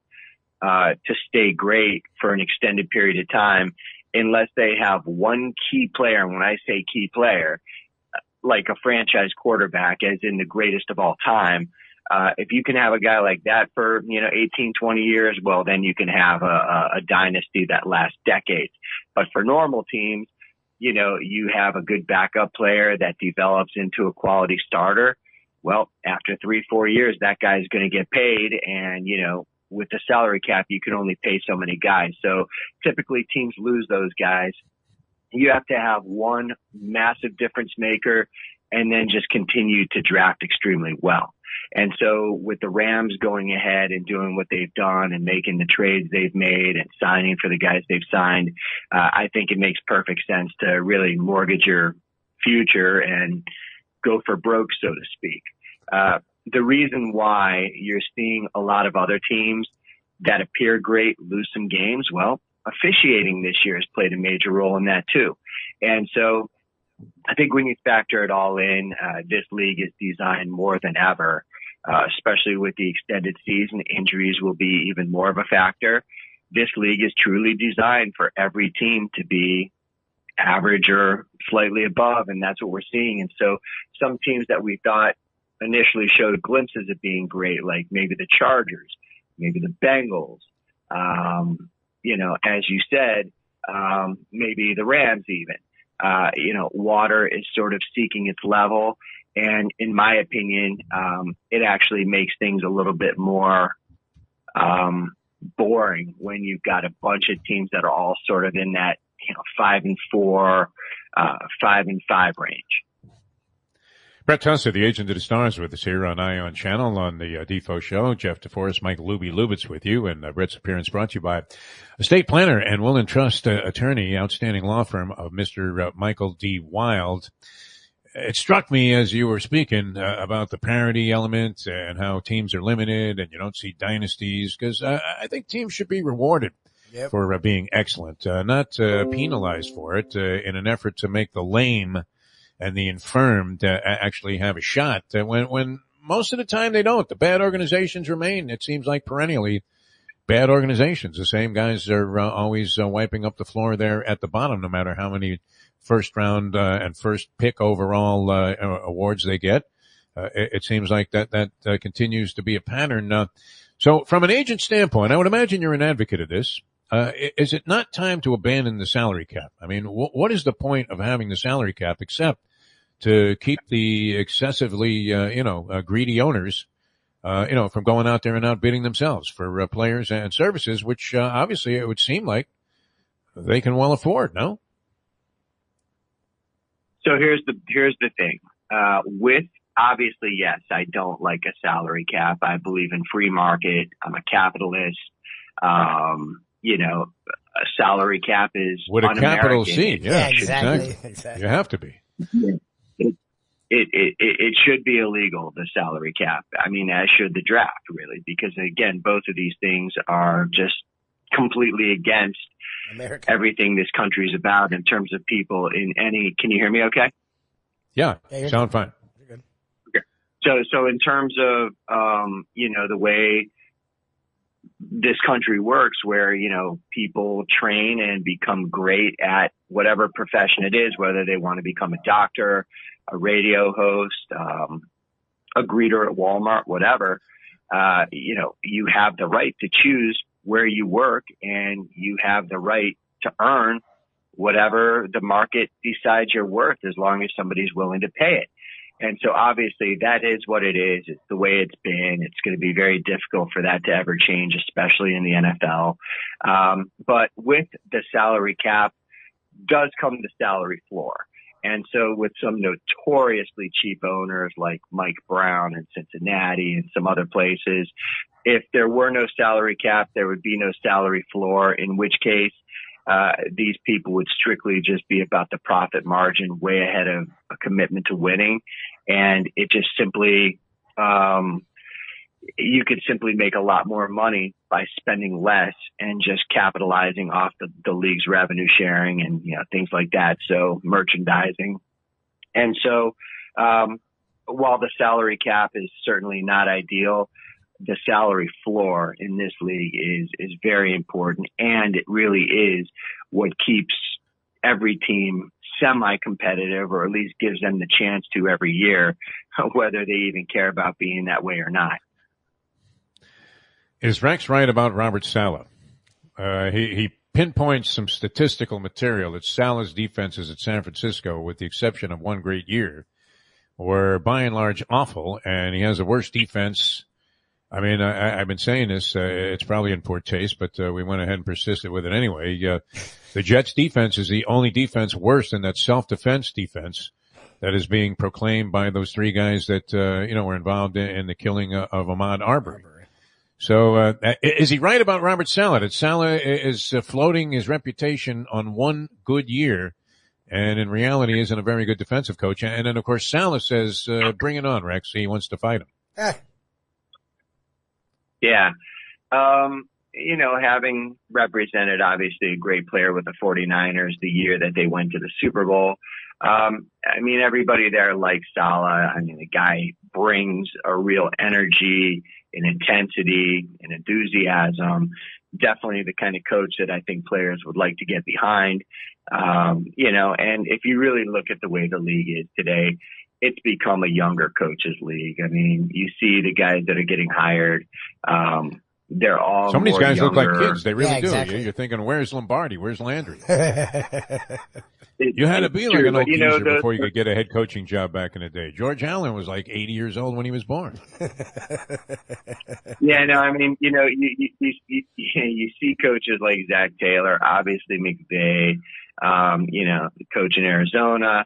to stay great for an extended period of time unless they have one key player. And when I say key player, like a franchise quarterback, as in the greatest of all time. If you can have a guy like that for, 18, 20 years, well, then you can have a dynasty that lasts decades. But for normal teams, you have a good backup player that develops into a quality starter. Well, after 3-4 years, that guy's going to get paid. And, with the salary cap, you can only pay so many guys. So typically teams lose those guys. You have to have one massive difference maker and then just continue to draft extremely well. And so with the Rams going ahead and doing what they've done and making the trades they've made and signing for the guys they've signed, I think it makes perfect sense to really mortgage your future and go for broke, so to speak. The reason why you're seeing a lot of other teams that appear great lose some games, well, officiating this year has played a major role in that too. And so I think when you factor it all in, this league is designed more than ever, especially with the extended season. Injuries will be even more of a factor. This league is truly designed for every team to be average or slightly above, and that's what we're seeing. And so some teams that we thought initially showed glimpses of being great, like maybe the Chargers, maybe the Bengals, as you said, maybe the Rams even. Water is sort of seeking its level. And in my opinion, it actually makes things a little bit more boring when you've got a bunch of teams that are all sort of in that 5-4, 5-5 range. Brett Tesler, the agent of the stars, with us here on Ion Channel on the Defo Show. Jeff DeForest, Mike Lubitz with you, and Brett's appearance brought to you by estate planner and will and trust attorney, outstanding law firm of Mr. Michael D. Wild. It struck me as you were speaking about the parity element and how teams are limited and you don't see dynasties, because I think teams should be rewarded for being excellent, not penalized for it in an effort to make the lame and the infirmed actually have a shot. When most of the time they don't. The bad organizations remain, it seems like, perennially bad organizations. The same guys are always wiping up the floor there at the bottom, no matter how many first round and first pick overall awards they get. It seems like that continues to be a pattern. So from an agent standpoint, I would imagine you're an advocate of this. Is it not time to abandon the salary cap? I mean, what is the point of having the salary cap except to keep the excessively, greedy owners from going out there and outbidding themselves for players and services, which obviously it would seem like they can well afford, no? So here's the thing. With obviously, yes, I don't like a salary cap. I believe in free market. I'm a capitalist. A salary cap is with a un-American. capital C. Yeah, exactly. You have to be. It should be illegal, the salary cap. I mean, as should the draft, really, because again, both of these things are just completely against America. Everything this country is about in terms of people in any. Can you hear me? Okay. Yeah, sound fine. You're good. Okay. So in terms of the way this country works, where people train and become great at whatever profession it is, whether they want to become a doctor, a radio host, a greeter at Walmart, whatever, you have the right to choose where you work, and you have the right to earn whatever the market decides you're worth, as long as somebody's willing to pay it. And so obviously that is what it is. It's the way it's been. It's going to be very difficult for that to ever change, especially in the NFL. But with the salary cap does come the salary floor. And so with some notoriously cheap owners like Mike Brown in Cincinnati and some other places, if there were no salary cap, there would be no salary floor, in which case these people would strictly just be about the profit margin, way ahead of a commitment to winning. And it just simply, you could simply make a lot more money by spending less and just capitalizing off the league's revenue sharing and, things like that. So merchandising. And so, while the salary cap is certainly not ideal, the salary floor in this league is very important. And it really is what keeps every team semi-competitive, or at least gives them the chance to every year, whether they even care about being that way or not. Is Rex right about Robert Saleh? He pinpoints some statistical material that Saleh's defenses at San Francisco, with the exception of one great year, were by and large awful, and he has a worse defense. I mean, I've been saying this, it's probably in poor taste, but we went ahead and persisted with it anyway. The Jets defense is the only defense worse than that self-defense defense that is being proclaimed by those three guys that, were involved in the killing of Ahmaud Arbery. So, is he right about Robert Saleh? That Saleh is floating his reputation on one good year, and in reality isn't a very good defensive coach. And then, of course, Saleh says, bring it on, Rex. He wants to fight him. Yeah. Having represented obviously a great player with the 49ers the year that they went to the Super Bowl, everybody there likes Saleh. The guy brings a real energy and intensity and enthusiasm. Definitely the kind of coach that I think players would like to get behind. And if you really look at the way the league is today, it's become a younger coaches league. You see the guys that are getting hired. They're all some of these guys younger. look like kids. They really do. Exactly. You're thinking, where's Lombardi? Where's Landry? You You had to be like an old geezer the, before you could get a head coaching job back in the day. George Allen was like 80 years old when he was born. Yeah, no, I mean, you know, you see coaches like Zach Taylor, obviously McVay, you know, the coach in Arizona.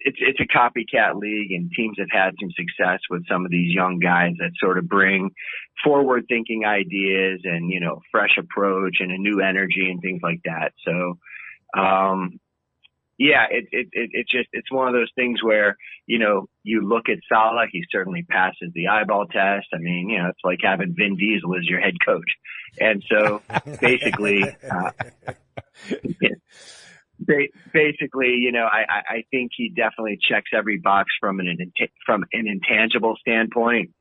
It's a copycat league, and teams have had some success with some of these young guys that sort of bring forward thinking ideas and, you know, fresh approach and a new energy and things like that. So, yeah, it's one of those things where, you know, you look at Saleh, he certainly passes the eyeball test. I mean, you know, it's like having Vin Diesel as your head coach. And so basically, basically, you know, I think he definitely checks every box from an intangible standpoint.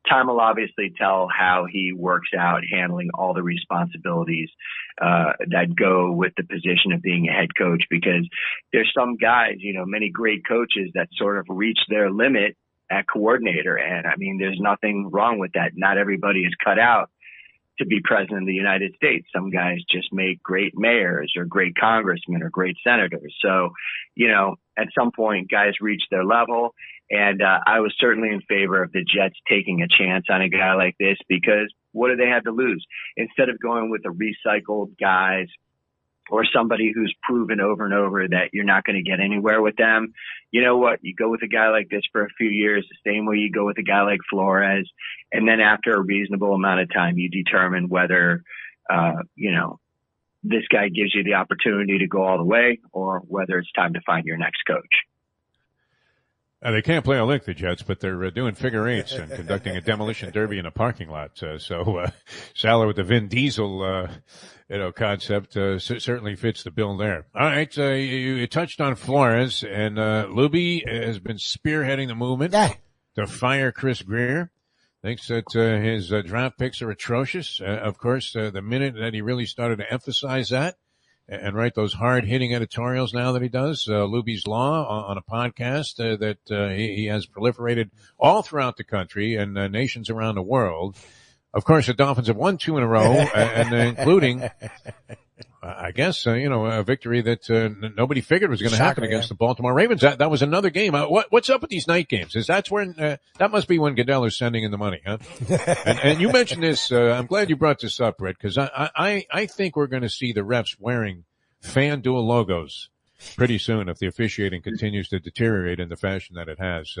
Time will obviously tell how he works out handling all the responsibilities that go with the position of being a head coach, because there's some guys, you know, many great coaches that sort of reach their limit at coordinator. And I mean, there's nothing wrong with that. Not everybody is cut out to be president of the United States. Some guys just make great mayors or great congressmen or great senators. So, you know, at some point guys reach their level. And I was certainly in favor of the Jets taking a chance on a guy like this, because what do they have to lose? Instead of going with the recycled guys or somebody who's proven over and over that you're not going to get anywhere with them, you know what? You go with a guy like this for a few years, the same way you go with a guy like Flores. And then after a reasonable amount of time, you determine whether, this guy gives you the opportunity to go all the way, or whether it's time to find your next coach. They can't play a lick, the Jets, but they're doing figure eights and conducting a demolition derby in a parking lot. Salah with the Vin Diesel, concept, certainly fits the bill there. All right. You touched on Flores, and Lubie has been spearheading the movement to fire Chris Greer. Thinks that his draft picks are atrocious. Of course, the minute that he really started to emphasize that and write those hard-hitting editorials now that he does, Lubie's Law on a podcast that he has proliferated all throughout the country and nations around the world. Of course, the Dolphins have won 2 in a row, and including, I guess, a victory that nobody figured was going to happen against the Baltimore Ravens. That was another game. What's up with these night games? That's when that must be when Goodell is sending in the money, huh? and you mentioned this. I'm glad you brought this up, Brett, because I think we're going to see the refs wearing FanDuel logos pretty soon if the officiating continues to deteriorate in the fashion that it has.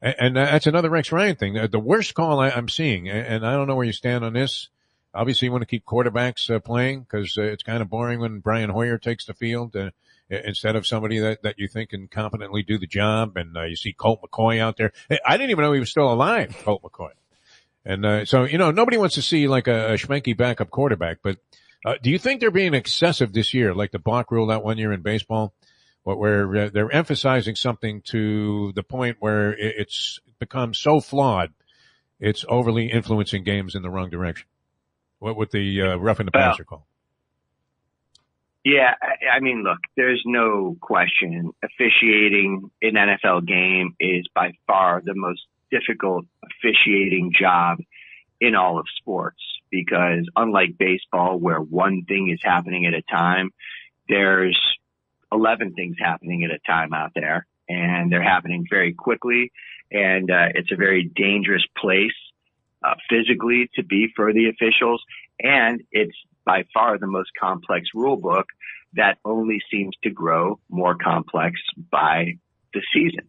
And that's another Rex Ryan thing. The worst call I'm seeing, and I don't know where you stand on this. Obviously, you want to keep quarterbacks playing because it's kind of boring when Brian Hoyer takes the field instead of somebody that you think can competently do the job. And you see Colt McCoy out there. I didn't even know he was still alive, Colt McCoy. And so nobody wants to see like a schmenky backup quarterback. But do you think they're being excessive this year, like the block rule that one year in baseball, where they're emphasizing something to the point where it's become so flawed, it's overly influencing games in the wrong direction? What would the roughing the passer call? Yeah, I mean, look, there's no question. Officiating an NFL game is by far the most difficult officiating job in all of sports, because unlike baseball, where one thing is happening at a time, there's 11 things happening at a time out there, and they're happening very quickly, and it's a very dangerous place physically to be for the officials, and it's by far the most complex rule book that only seems to grow more complex by the season.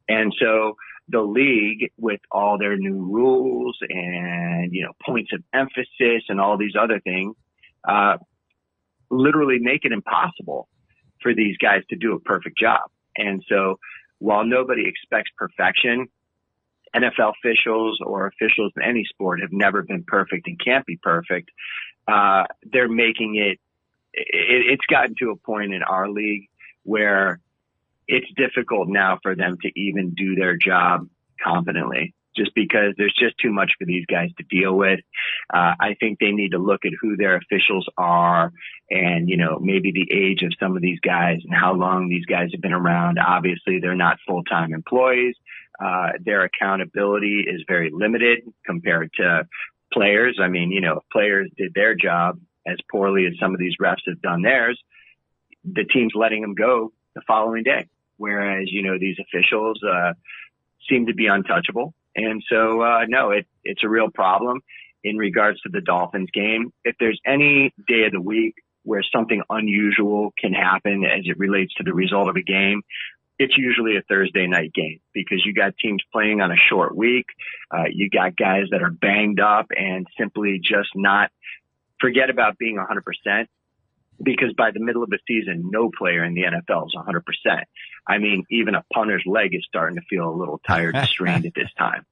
And so the league, with all their new rules and, points of emphasis and all these other things, literally make it impossible for these guys to do a perfect job. And so while nobody expects perfection, NFL officials or officials in any sport have never been perfect and can't be perfect. They're making it's gotten to a point in our league where it's difficult now for them to even do their job competently, just because there's just too much for these guys to deal with. I think they need to look at who their officials are and, maybe the age of some of these guys and how long these guys have been around. Obviously, they're not full-time employees. Their accountability is very limited compared to players. I mean, if players did their job as poorly as some of these refs have done theirs, the team's letting them go the following day. Whereas, these officials seem to be untouchable. And so, no, it's a real problem in regards to the Dolphins game. If there's any day of the week where something unusual can happen as it relates to the result of a game, it's usually a Thursday night game, because you got teams playing on a short week. You got guys that are banged up and simply just not forget about being 100%, because by the middle of the season, no player in the NFL is 100%. I mean, even a punter's leg is starting to feel a little tired and strained at this time.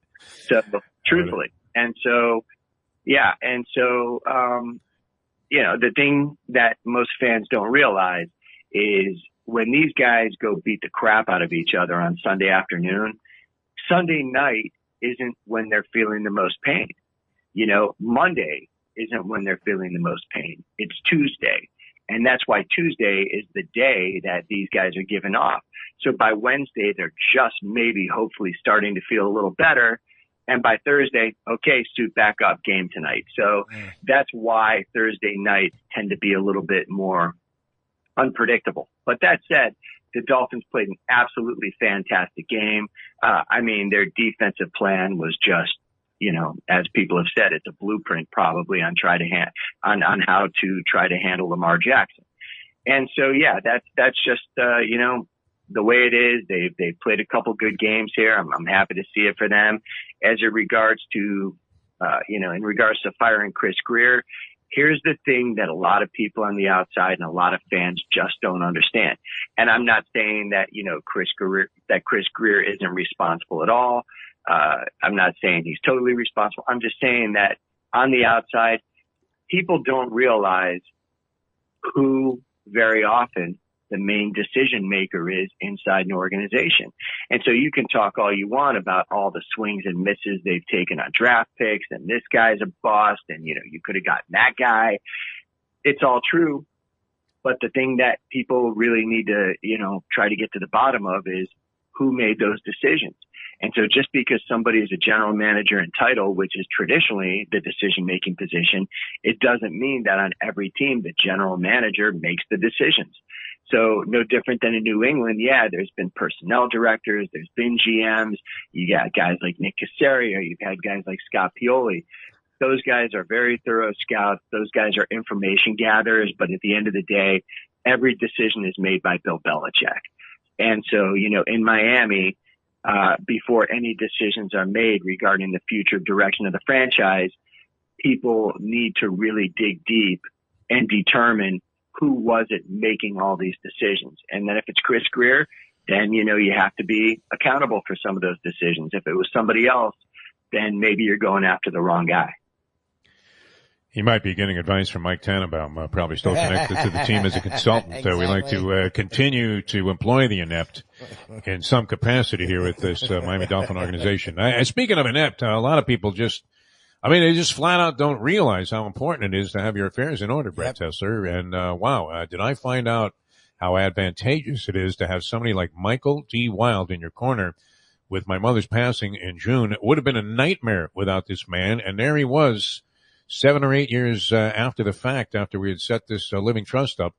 So truthfully. And so, yeah. And so, the thing that most fans don't realize is when these guys go beat the crap out of each other on Sunday afternoon, Sunday night isn't when they're feeling the most pain. Monday isn't when they're feeling the most pain. It's Tuesday. And that's why Tuesday is the day that these guys are giving off. So by Wednesday, they're just maybe hopefully starting to feel a little better. And by Thursday, okay, suit back up, game tonight. So that's why Thursday nights tend to be a little bit more unpredictable. But that said, the Dolphins played an absolutely fantastic game. I mean, their defensive plan was just, you know, as people have said, it's a blueprint probably on on how to try to handle Lamar Jackson. And so, yeah, that's just, you know, the way it is. They've played a couple good games here. I'm happy to see it for them. As it regards to, you know, in regards to firing Chris Greer, here's the thing that a lot of people on the outside and a lot of fans just don't understand. And I'm not saying that, you know, Chris Greer isn't responsible at all. I'm not saying he's totally responsible. I'm just saying that on the outside, people don't realize who very often the main decision maker is inside an organization. And so you can talk all you want about all the swings and misses they've taken on draft picks, and this guy's a bust, and, you know, you could have gotten that guy. It's all true. But the thing that people really need to, you know, try to get to the bottom of is who made those decisions. And so just because somebody is a general manager in title, which is traditionally the decision-making position, it doesn't mean that on every team the general manager makes the decisions. So no different than in New England. Yeah, there's been personnel directors, there's been GMs. You got guys like Nick Caserio, you've had guys like Scott Pioli. Those guys are very thorough scouts. Those guys are information gatherers. But at the end of the day, every decision is made by Bill Belichick. And so, you know, in Miami, before any decisions are made regarding the future direction of the franchise, people need to really dig deep and determine who was it making all these decisions. And then if it's Chris Greer, then, you know, you have to be accountable for some of those decisions. If it was somebody else, then maybe you're going after the wrong guy. He might be getting advice from Mike Tannenbaum, probably still connected to the team as a consultant. Exactly. We like to continue to employ the inept in some capacity here with this Miami Dolphin organization. Speaking of inept, a lot of people they just flat out don't realize how important it is to have your affairs in order, Brett Tesler. And did I find out how advantageous it is to have somebody like Michael D. Wild in your corner. With my mother's passing in June, it would have been a nightmare without this man. And there he was, 7 or 8 years after the fact, after we had set this living trust up,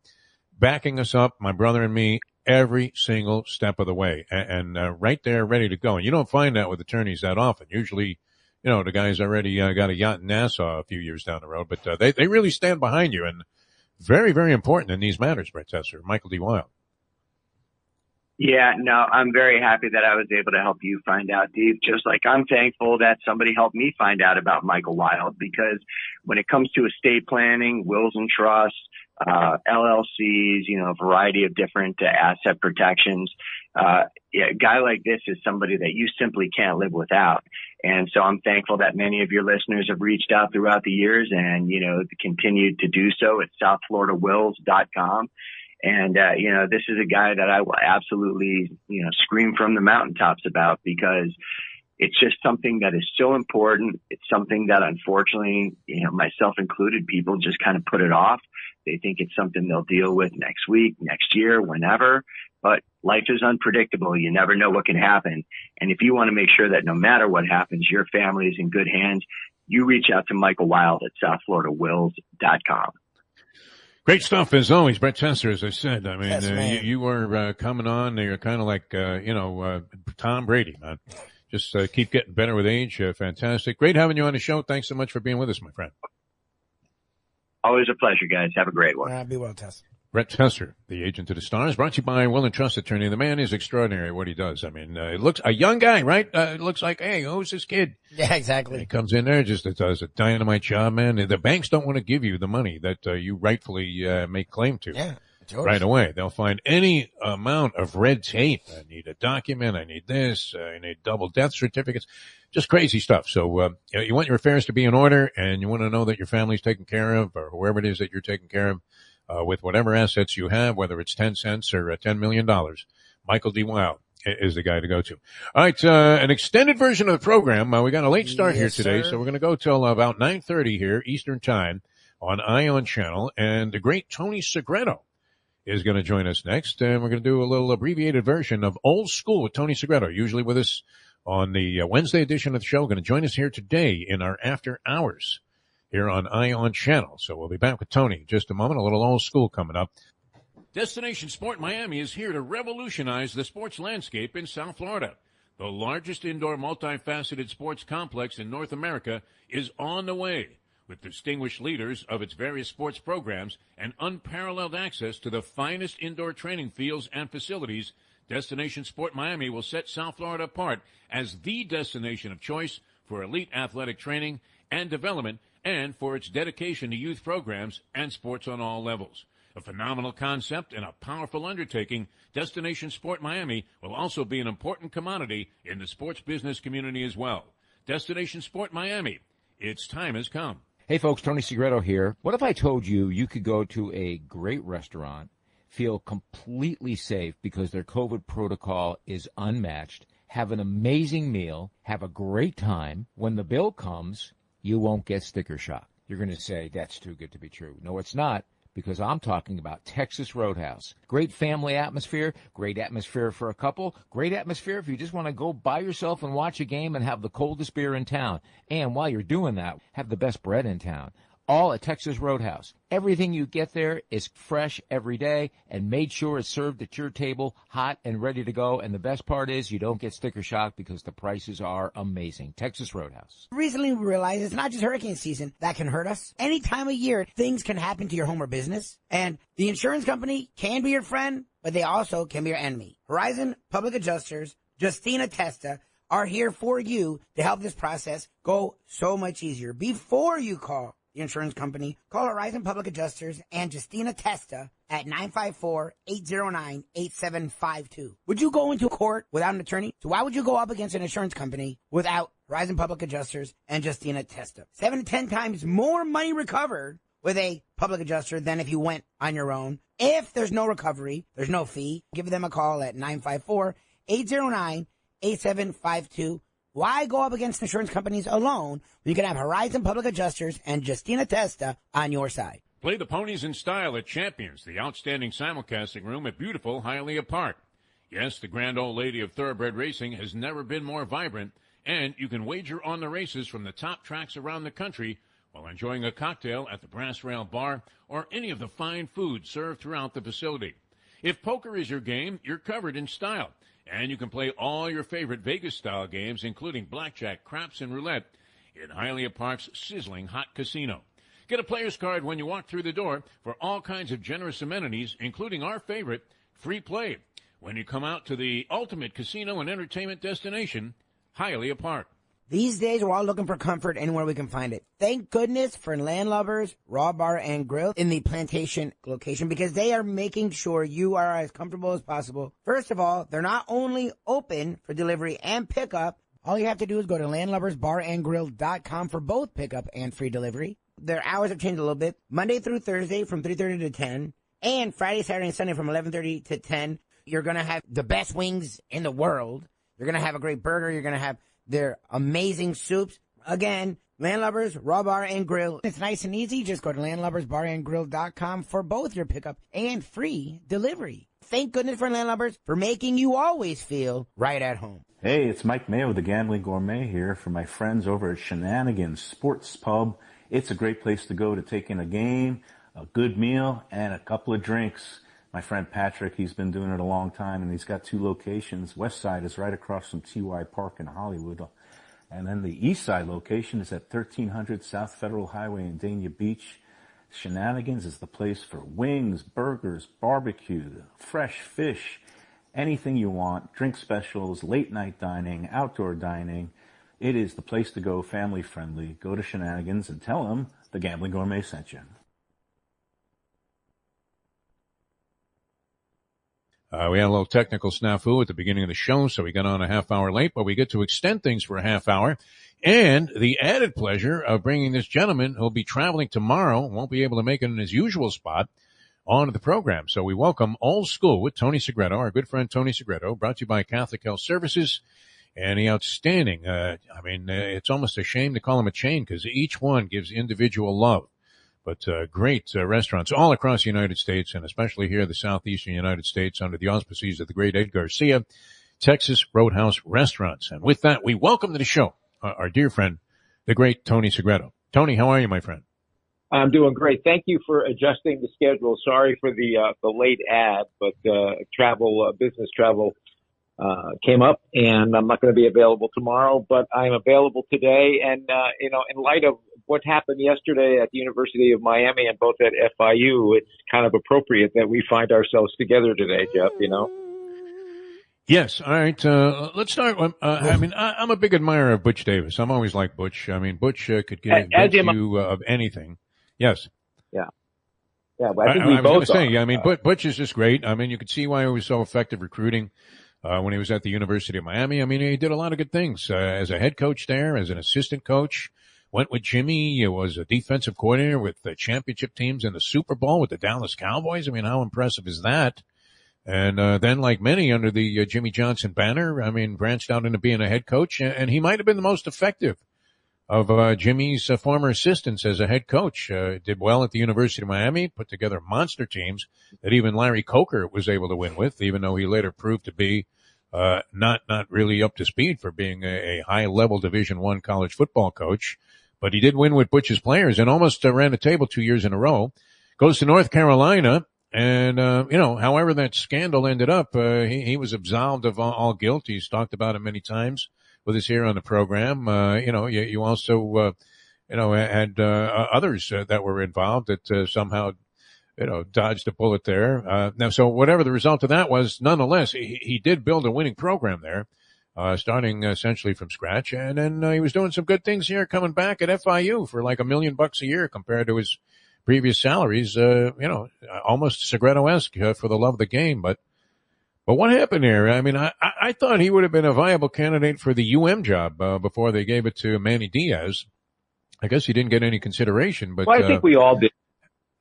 backing us up, my brother and me, every single step of the way, and right there, ready to go. And you don't find that with attorneys that often. Usually, you know, the guy's already got a yacht in Nassau a few years down the road, but they really stand behind you, and very, very important in these matters, Brett Tesler, Michael D. Wild. Yeah, no, I'm very happy that I was able to help you find out, Dave, just like I'm thankful that somebody helped me find out about Michael Wild, because when it comes to estate planning, wills and trusts, LLCs, you know, a variety of different asset protections, a guy like this is somebody that you simply can't live without. And so I'm thankful that many of your listeners have reached out throughout the years and, you know, continued to do so at southfloridawills.com. And, you know, this is a guy that I will absolutely, you know, scream from the mountaintops about, because it's just something that is so important. It's something that, unfortunately, you know, myself included, people just kind of put it off. They think it's something they'll deal with next week, next year, whenever. But life is unpredictable. You never know what can happen. And if you want to make sure that no matter what happens, your family is in good hands, you reach out to Michael Wild at southfloridawills.com. Great stuff as always, Brett Tesler. As I said, I mean, Yes, you were coming on. You're kind of like, Tom Brady, man. Just keep getting better with age. Fantastic. Great having you on the show. Thanks so much for being with us, my friend. Always a pleasure, guys. Have a great one. Be well, Tess. Brett Tesler, the agent to the stars, brought to you by Will and Trust Attorney. The man is extraordinary what he does. I mean, it looks a young guy, right? It looks like, hey, who's this kid? Yeah, exactly. And he comes in there, just does a dynamite job, man. The banks don't want to give you the money that you rightfully make claim to. Yeah, it's yours. Right away. They'll find any amount of red tape. I need a document. I need this. I need double death certificates. Just crazy stuff. So you want your affairs to be in order, and you want to know that your family's taken care of, or whoever it is that you're taking care of. With whatever assets you have, whether it's 10 cents or $10 million, Michael D. Wild is the guy to go to. All right, an extended version of the program. We got a late start here today, so we're going to go till about 9:30 here Eastern Time on ION Channel, and the great Tony Segreto is going to join us next, and we're going to do a little abbreviated version of Old School with Tony Segreto, usually with us on the Wednesday edition of the show. Going to join us here today in our after hours here on ION Channel. So we'll be back with Tony in just a moment. A little Old School coming up. Destination Sport Miami is here to revolutionize the sports landscape in South Florida. The largest indoor multifaceted sports complex in North America is on the way, with distinguished leaders of its various sports programs and unparalleled access to the finest indoor training fields and facilities. Destination Sport Miami will set South Florida apart as the destination of choice for elite athletic training and development and for its dedication to youth programs and sports on all levels. A phenomenal concept and a powerful undertaking, Destination Sport Miami will also be an important commodity in the sports business community as well. Destination Sport Miami, its time has come. Hey folks, Tony Segreto here. What if I told you you could go to a great restaurant, feel completely safe because their COVID protocol is unmatched, have an amazing meal, have a great time. When the bill comes, you won't get sticker shock. You're going to say, that's too good to be true. No, it's not, because I'm talking about Texas Roadhouse. Great family atmosphere, great atmosphere for a couple, great atmosphere if you just want to go by yourself and watch a game and have the coldest beer in town. And while you're doing that, have the best bread in town. All at Texas Roadhouse. Everything you get there is fresh every day and made sure it's served at your table, hot and ready to go. And the best part is you don't get sticker shock because the prices are amazing. Texas Roadhouse. Recently, we realized it's not just hurricane season that can hurt us. Any time of year, things can happen to your home or business. And the insurance company can be your friend, but they also can be your enemy. Horizon Public Adjusters, Justina Testa, are here for you to help this process go so much easier. Before you call the insurance company, call Horizon Public Adjusters and Justina Testa at 954-809-8752. Would you go into court without an attorney? So why would you go up against an insurance company without Horizon Public Adjusters and Justina Testa? 7 to 10 times more money recovered with a public adjuster than if you went on your own. If there's no recovery, there's no fee. Give them a call at 954-809-8752. Why go up against insurance companies alone when you can have Horizon Public Adjusters and Justina Testa on your side? Play the ponies in style at Champions, the outstanding simulcasting room at beautiful Hialeah Park. Yes, the grand old lady of thoroughbred racing has never been more vibrant, and you can wager on the races from the top tracks around the country while enjoying a cocktail at the Brass Rail Bar or any of the fine food served throughout the facility. If poker is your game, you're covered in style. And you can play all your favorite Vegas-style games, including blackjack, craps, and roulette, in Hialeah Park's sizzling hot casino. Get a player's card when you walk through the door for all kinds of generous amenities, including our favorite, free play, when you come out to the ultimate casino and entertainment destination, Hialeah Park. These days, we're all looking for comfort anywhere we can find it. Thank goodness for Landlubbers Raw Bar and Grill in the Plantation location, because they are making sure you are as comfortable as possible. First of all, they're not only open for delivery and pickup. All you have to do is go to landlubbersbarandgrill.com for both pickup and free delivery. Their hours have changed a little bit. Monday through Thursday from 3:30 to 10, and Friday, Saturday, and Sunday from 11:30 to 10. You're going to have the best wings in the world. You're going to have a great burger. You're going to have their amazing soups. Again, Landlubbers, Raw Bar and Grill. It's nice and easy. Just go to landlubbersbarandgrill.com for both your pickup and free delivery. Thank goodness for Landlubbers for making you always feel right at home. Hey, it's Mike Mayo, the Gambling Gourmet here for my friends over at Shenanigans Sports Pub. It's a great place to go to take in a game, a good meal, and a couple of drinks. My friend Patrick, he's been doing it a long time, and he's got 2 locations. West Side is right across from TY Park in Hollywood. And then the East Side location is at 1300 South Federal Highway in Dania Beach. Shenanigans is the place for wings, burgers, barbecue, fresh fish, anything you want, drink specials, late night dining, outdoor dining. It is the place to go, family friendly. Go to Shenanigans and tell them the Gambling Gourmet sent you. We had a little technical snafu at the beginning of the show, so we got on a half hour late, but we get to extend things for a half hour. And the added pleasure of bringing this gentleman who'll be traveling tomorrow, won't be able to make it in his usual spot, onto the program. So we welcome Old School with Tony Segreto, our good friend Tony Segreto, brought to you by Catholic Health Services. And the outstanding, it's almost a shame to call them a chain because each one gives individual love. But great restaurants all across the United States, and especially here in the southeastern United States under the auspices of the great Ed Garcia, Texas Roadhouse Restaurants. And with that, we welcome to the show our dear friend, the great Tony Segreto. Tony, how are you, my friend? I'm doing great. Thank you for adjusting the schedule. Sorry for the late ad, but business travel came up, and I'm not going to be available tomorrow, but I'm available today. And in light of what happened yesterday at the University of Miami and both at FIU, it's kind of appropriate that we find ourselves together today, Jeff. Yes. All right. Let's start. I'm a big admirer of Butch Davis. I'm always like Butch. I mean, Butch could convince you of anything. Yes. Yeah. Yeah. But I think we was both going to say, are. I mean, Butch is just great. I mean, you could see why he was so effective recruiting, when he was at the University of Miami. I mean, he did a lot of good things, as a head coach there, as an assistant coach. Went with Jimmy. He was a defensive coordinator with the championship teams in the Super Bowl with the Dallas Cowboys. I mean, how impressive is that? And then, like many under the Jimmy Johnson banner, I mean, branched out into being a head coach, and he might have been the most effective of Jimmy's former assistants as a head coach. Did well at the University of Miami, put together monster teams that even Larry Coker was able to win with, even though he later proved to be not really up to speed for being a high-level Division I college football coach. But he did win with Butch's players and almost ran the table 2 years in a row. Goes to North Carolina. And, however that scandal ended up, he was absolved of all guilt. He's talked about it many times with us here on the program. You also, had, others that were involved that, somehow, dodged a bullet there. Now, so whatever the result of that was, nonetheless, he did build a winning program there, starting essentially from scratch. And then, he was doing some good things here coming back at FIU for like $1 million a year compared to his previous salaries, almost Segreto-esque for the love of the game. But what happened here? I mean, I thought he would have been a viable candidate for the job before they gave it to Manny Diaz. I guess he didn't get any consideration, but I think we all did.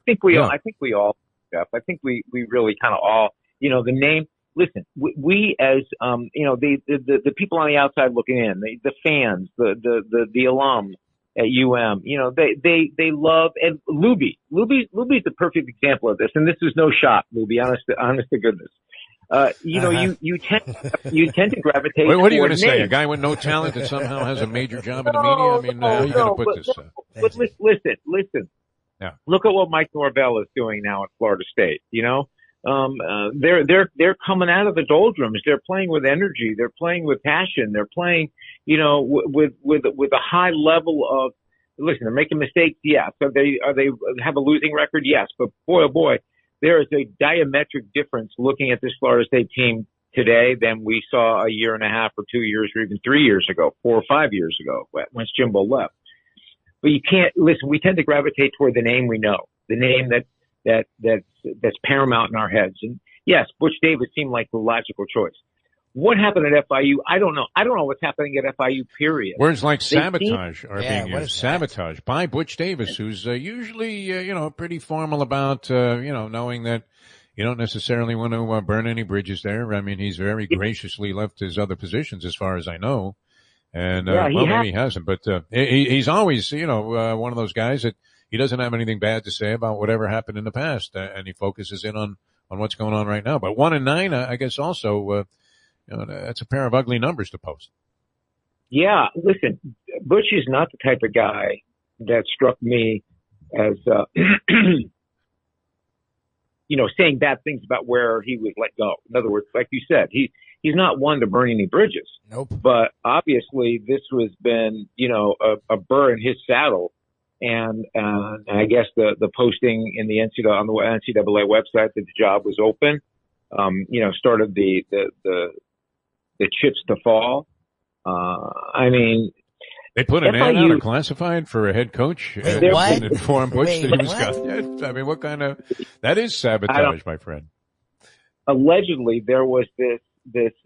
I think we all, Jeff. I think we really kind of all, the name. Listen, we as the people on the outside looking in, the fans, the alum at they love, and Lubie's the perfect example of this. And this is no shot, Lubie, honest to goodness. You tend to gravitate. Wait, what are you going to names. say? A guy with no talent that somehow has a major job in the media? I mean, how are you going to put this? But listen. Yeah. Look at what Mike Norvell is doing now at Florida State. They're coming out of the doldrums. They're playing with energy. They're playing with passion. They're playing, with a high level of. Listen, they're making mistakes. Yeah. So they have a losing record. Yes. But boy, oh boy, there is a diametric difference looking at this Florida State team today than we saw a year and a half or 2 years or even 3 years ago, 4 or 5 years ago, once Jimbo left. But you can't listen. We tend to gravitate toward the name we know, the name that's paramount in our heads. And yes, Butch Davis seemed like the logical choice. What happened at FIU? I don't know. I don't know what's happening at FIU, period. Words like sabotage are being used. Sabotage by Butch Davis, who's usually, pretty formal about, knowing that you don't necessarily want to burn any bridges there. I mean, he's very graciously left his other positions as far as I know. And, maybe he hasn't, but, he's always, one of those guys that he doesn't have anything bad to say about whatever happened in the past, and he focuses in on what's going on right now. But 1-9, I guess also, that's a pair of ugly numbers to post. Yeah, listen, Butch is not the type of guy that struck me as, saying bad things about where he was let go. In other words, like you said, he's not one to burn any bridges. Nope. But obviously, this has been, a burr in his saddle. And I guess the posting in the NCAA, on the NCAA website that the job was open, started the chips to fall. I mean, they put an ad out classified for a head coach. What? Inform Butch that he was gone. I mean, what kind of, that is sabotage, my friend. Allegedly, there was this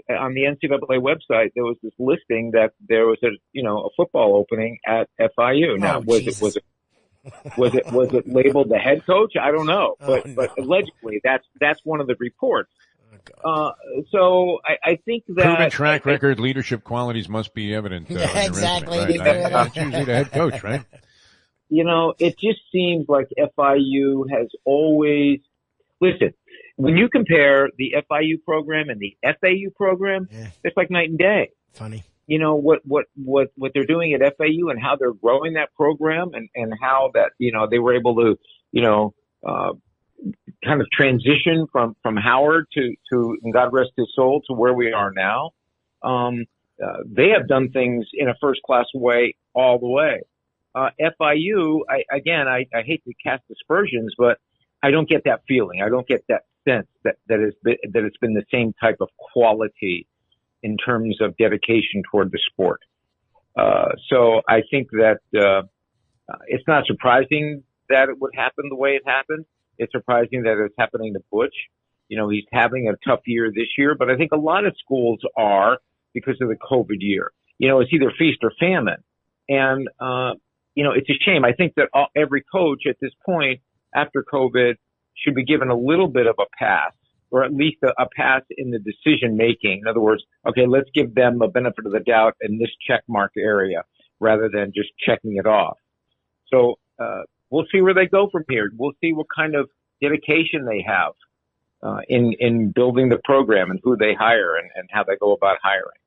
on the NCAA website, there was this listing that there was a football opening at FIU. Now, was it labeled the head coach? I don't know, but allegedly that's one of the reports. So I think that proven track record, leadership qualities must be evident. Exactly. Right? That's usually the head coach, right? It just seems like FIU has always listen. When you compare the FIU program and the FAU program, it's like night and day. Funny. what they're doing at FIU and how they're growing that program and how that, they were able to, kind of transition from Howard to, and God rest his soul, to where we are now. They have done things in a first class way all the way. FIU, I hate to cast aspersions, but I don't get that feeling. I don't get that sense that it's been the same type of quality in terms of dedication toward the sport. So I think that it's not surprising that it would happen the way it happened. It's surprising that it's happening to Butch. He's having a tough year this year, but I think a lot of schools are because of the COVID year. It's either feast or famine. And, it's a shame. I think that every coach at this point after COVID should be given a little bit of a pass, or at least a pass in the decision making. In other words, okay, let's give them a benefit of the doubt in this check mark area rather than just checking it off. So, we'll see where they go from here. We'll see what kind of dedication they have in building the program and who they hire and how they go about hiring.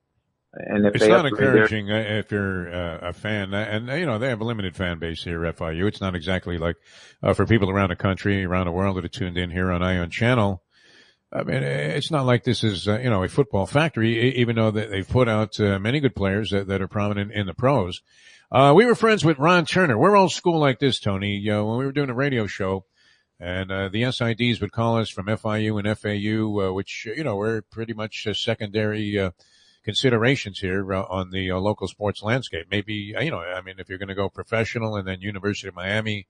And if it's not encouraging if you're a fan, and they have a limited fan base here at FIU. It's not exactly like for people around the country, around the world that are tuned in here on ION Channel. I mean, it's not like this is a football factory, even though they've put out many good players that are prominent in the pros. We were friends with Ron Turner. We're old school like this, Tony. When we were doing a radio show, and the SIDs would call us from FIU and FAU, which we're pretty much secondary considerations here on the local sports landscape. Maybe if you're going to go professional, and then University of Miami,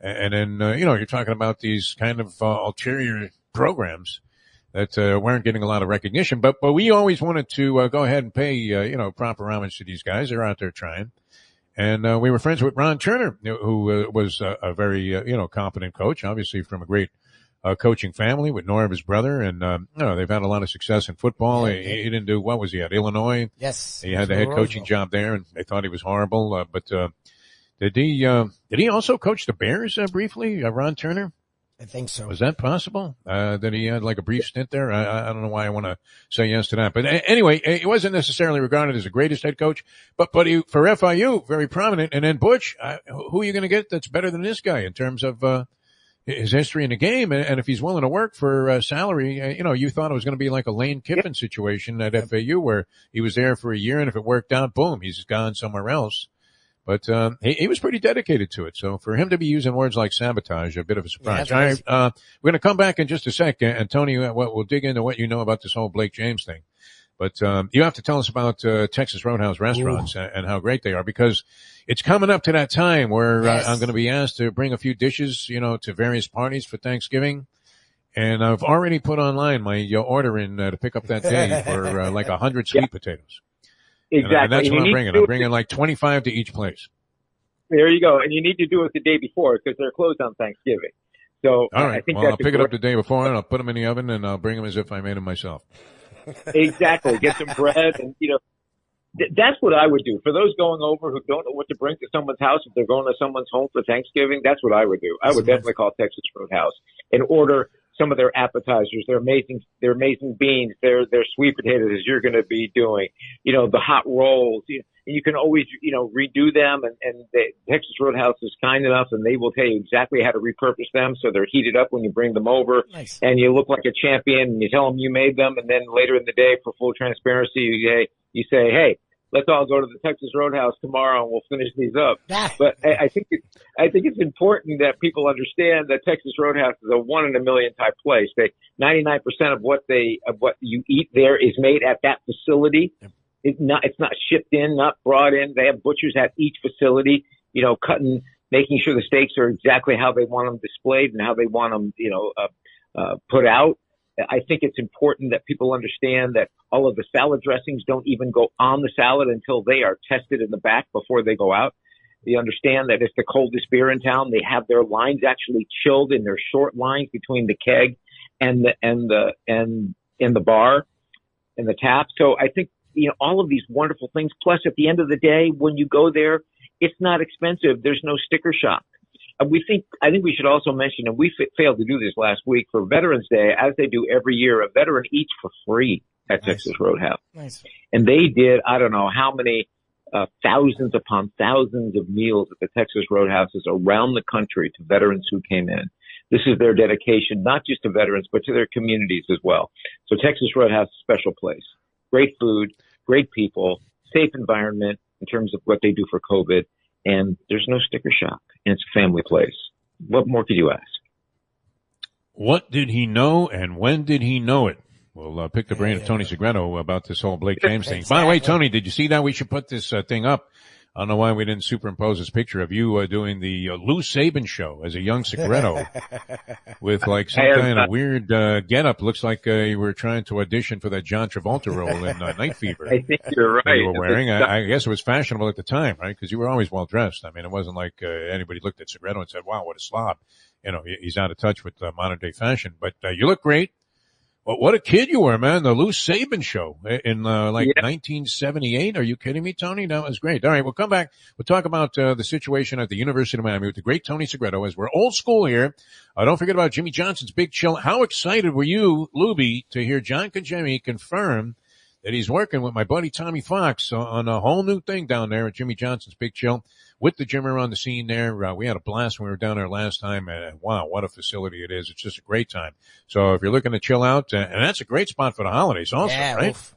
and then you're talking about these kind of ulterior programs that weren't getting a lot of recognition. But we always wanted to go ahead and pay proper homage to these guys. They're out there trying. And we were friends with Ron Turner, who was a very competent coach, obviously from a great coaching family with Norv, his brother, and they've had a lot of success in football. Yeah, he didn't do, what was he at, Illinois? Yes. He had the head coaching job there, and they thought he was horrible. But did he also coach the Bears briefly, Ron Turner? I think so. Was that possible? That he had like a brief stint there? I don't know why I want to say yes to that. But anyway, he wasn't necessarily regarded as the greatest head coach, but he, for FIU, very prominent. And then Butch, who are you going to get that's better than this guy in terms of his history in the game? And if he's willing to work for salary, you thought it was going to be like a Lane Kiffin situation at FAU where he was there for a year, and if it worked out, boom, he's gone somewhere else. But he was pretty dedicated to it. So for him to be using words like sabotage, a bit of a surprise. Yeah, all right, we're going to come back in just a sec, and Tony, we'll dig into what you know about this whole Blake James thing. But you have to tell us about Texas Roadhouse restaurants and how great they are, because it's coming up to that time where I'm going to be asked to bring a few dishes, to various parties for Thanksgiving. And I've already put online my order in to pick up that day for like 100 sweet potatoes. Exactly. And that's what I'm bringing. I'm bringing like 25 to each place. There you go. And you need to do it the day before because they're closed on Thanksgiving. So all right. I think I'll pick it up the day before and I'll put them in the oven and I'll bring them as if I made them myself. Exactly. Get some bread and, that's what I would do. For those going over who don't know what to bring to someone's house, if they're going to someone's home for Thanksgiving, that's what I would do. I would definitely call Texas Roadhouse and order some of their appetizers, their amazing beans, their sweet potatoes as you're going to be doing, the hot rolls. You can always, redo them. And the Texas Roadhouse is kind enough and they will tell you exactly how to repurpose them. So they're heated up when you bring them over. Nice. And you look like a champion and you tell them you made them. And then later in the day, for full transparency, you say, hey, let's all go to the Texas Roadhouse tomorrow and we'll finish these up. But I think it's important that people understand that Texas Roadhouse is a 1 in a million type place. 99% of what you eat there is made at that facility. It's not shipped in, not brought in. They have butchers at each facility, cutting, making sure the steaks are exactly how they want them displayed and how they want them, put out. I think it's important that people understand that all of the salad dressings don't even go on the salad until they are tested in the back before they go out. You understand that it's the coldest beer in town. They have their lines actually chilled in their short lines between the keg and the bar and the tap. So I think, all of these wonderful things. Plus, at the end of the day, when you go there, it's not expensive. There's no sticker shock. I think we should also mention, and we failed to do this last week, for Veterans Day, as they do every year, a veteran eats for free at Texas Roadhouse. Nice. And they did, I don't know how many thousands upon thousands of meals at the Texas Roadhouses around the country to veterans who came in. This is their dedication, not just to veterans, but to their communities as well. So Texas Roadhouse is a special place. Great food, great people, safe environment in terms of what they do for COVID, and there's no sticker shock, and it's a family place. What more could you ask? What did he know, and when did he know it? We'll pick the brain of Tony Segreto about this whole Blake James thing. By the way, Tony, did you see that? We should put this thing up. I don't know why we didn't superimpose this picture of you doing the Lou Saban show as a young Segreto with like some kind of weird getup. Looks like you were trying to audition for that John Travolta role in Night Fever. I think you're right. You were wearing. I guess it was fashionable at the time, right? Because you were always well dressed. I mean, it wasn't like anybody looked at Segreto and said, "Wow, what a slob." You know, he's out of touch with modern day fashion. But you look great. Well, what a kid you were, man. The Lou Saban show in 1978. Are you kidding me, Tony? That was great. All right, we'll come back. We'll talk about the situation at the University of Miami with the great Tony Segreto as we're old school here. Don't forget about Jimmy Johnson's Big Chill. How excited were you, Lubie, to hear John Kajemi confirm that he's working with my buddy Tommy Fox on a whole new thing down there at Jimmy Johnson's Big Chill with the Jimmer on the scene there. We had a blast when we were down there last time, and wow, what a facility it is. It's just a great time. So if you're looking to chill out, and that's a great spot for the holidays also, right? Oof.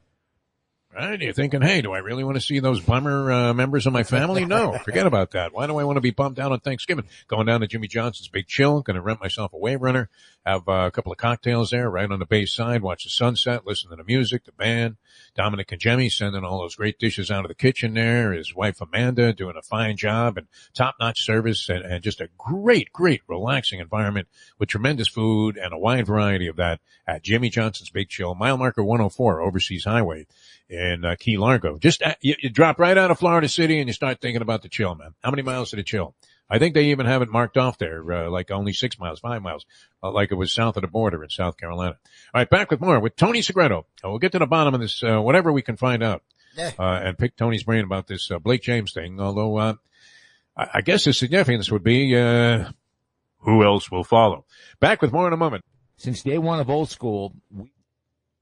Right? You're thinking, hey, do I really want to see those bummer members of my family? No, forget about that. Why do I want to be bummed out on Thanksgiving? Going down to Jimmy Johnson's Big Chill, going to rent myself a wave runner, have a couple of cocktails there right on the bay side, watch the sunset, listen to the music, the band. Dominic and Jemmy sending all those great dishes out of the kitchen there. His wife Amanda doing a fine job and top-notch service and just a great, relaxing environment with tremendous food and a wide variety of that at Jimmy Johnson's Big Chill, mile marker 104, Overseas Highway in Key Largo. Just you drop right out of Florida City and you start thinking about the chill, man. How many miles to the chill? I think they even have it marked off there, like only 6 miles, 5 miles, like it was south of the border in South Carolina. All right, back with more with Tony Segreto. We'll get to the bottom of this, whatever we can find out, and pick Tony's brain about this Blake James thing. Although I guess the significance would be who else will follow. Back with more in a moment. Since day one of old school,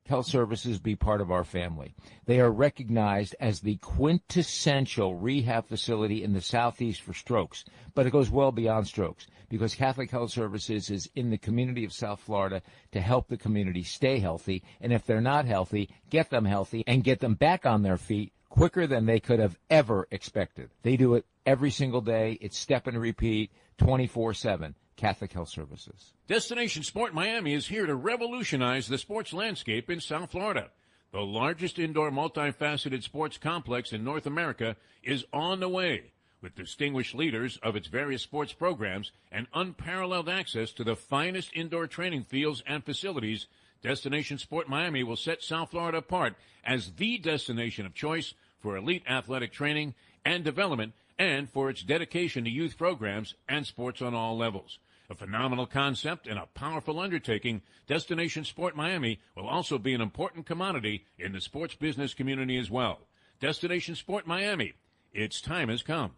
health services be part of our family. They are recognized as the quintessential rehab facility in the Southeast for strokes, but it goes well beyond strokes because Catholic Health Services is in the community of South Florida to help the community stay healthy, and if they're not healthy, get them healthy and get them back on their feet quicker than they could have ever expected. They do it every single day. It's step and repeat, 24/7. Catholic Health Services. Destination Sport Miami is here to revolutionize the sports landscape in South Florida. The largest indoor multifaceted sports complex in North America is on the way. With distinguished leaders of its various sports programs and unparalleled access to the finest indoor training fields and facilities, Destination Sport Miami will set South Florida apart as the destination of choice for elite athletic training and development and for its dedication to youth programs and sports on all levels. A phenomenal concept and a powerful undertaking, Destination Sport Miami will also be an important commodity in the sports business community as well. Destination Sport Miami, its time has come.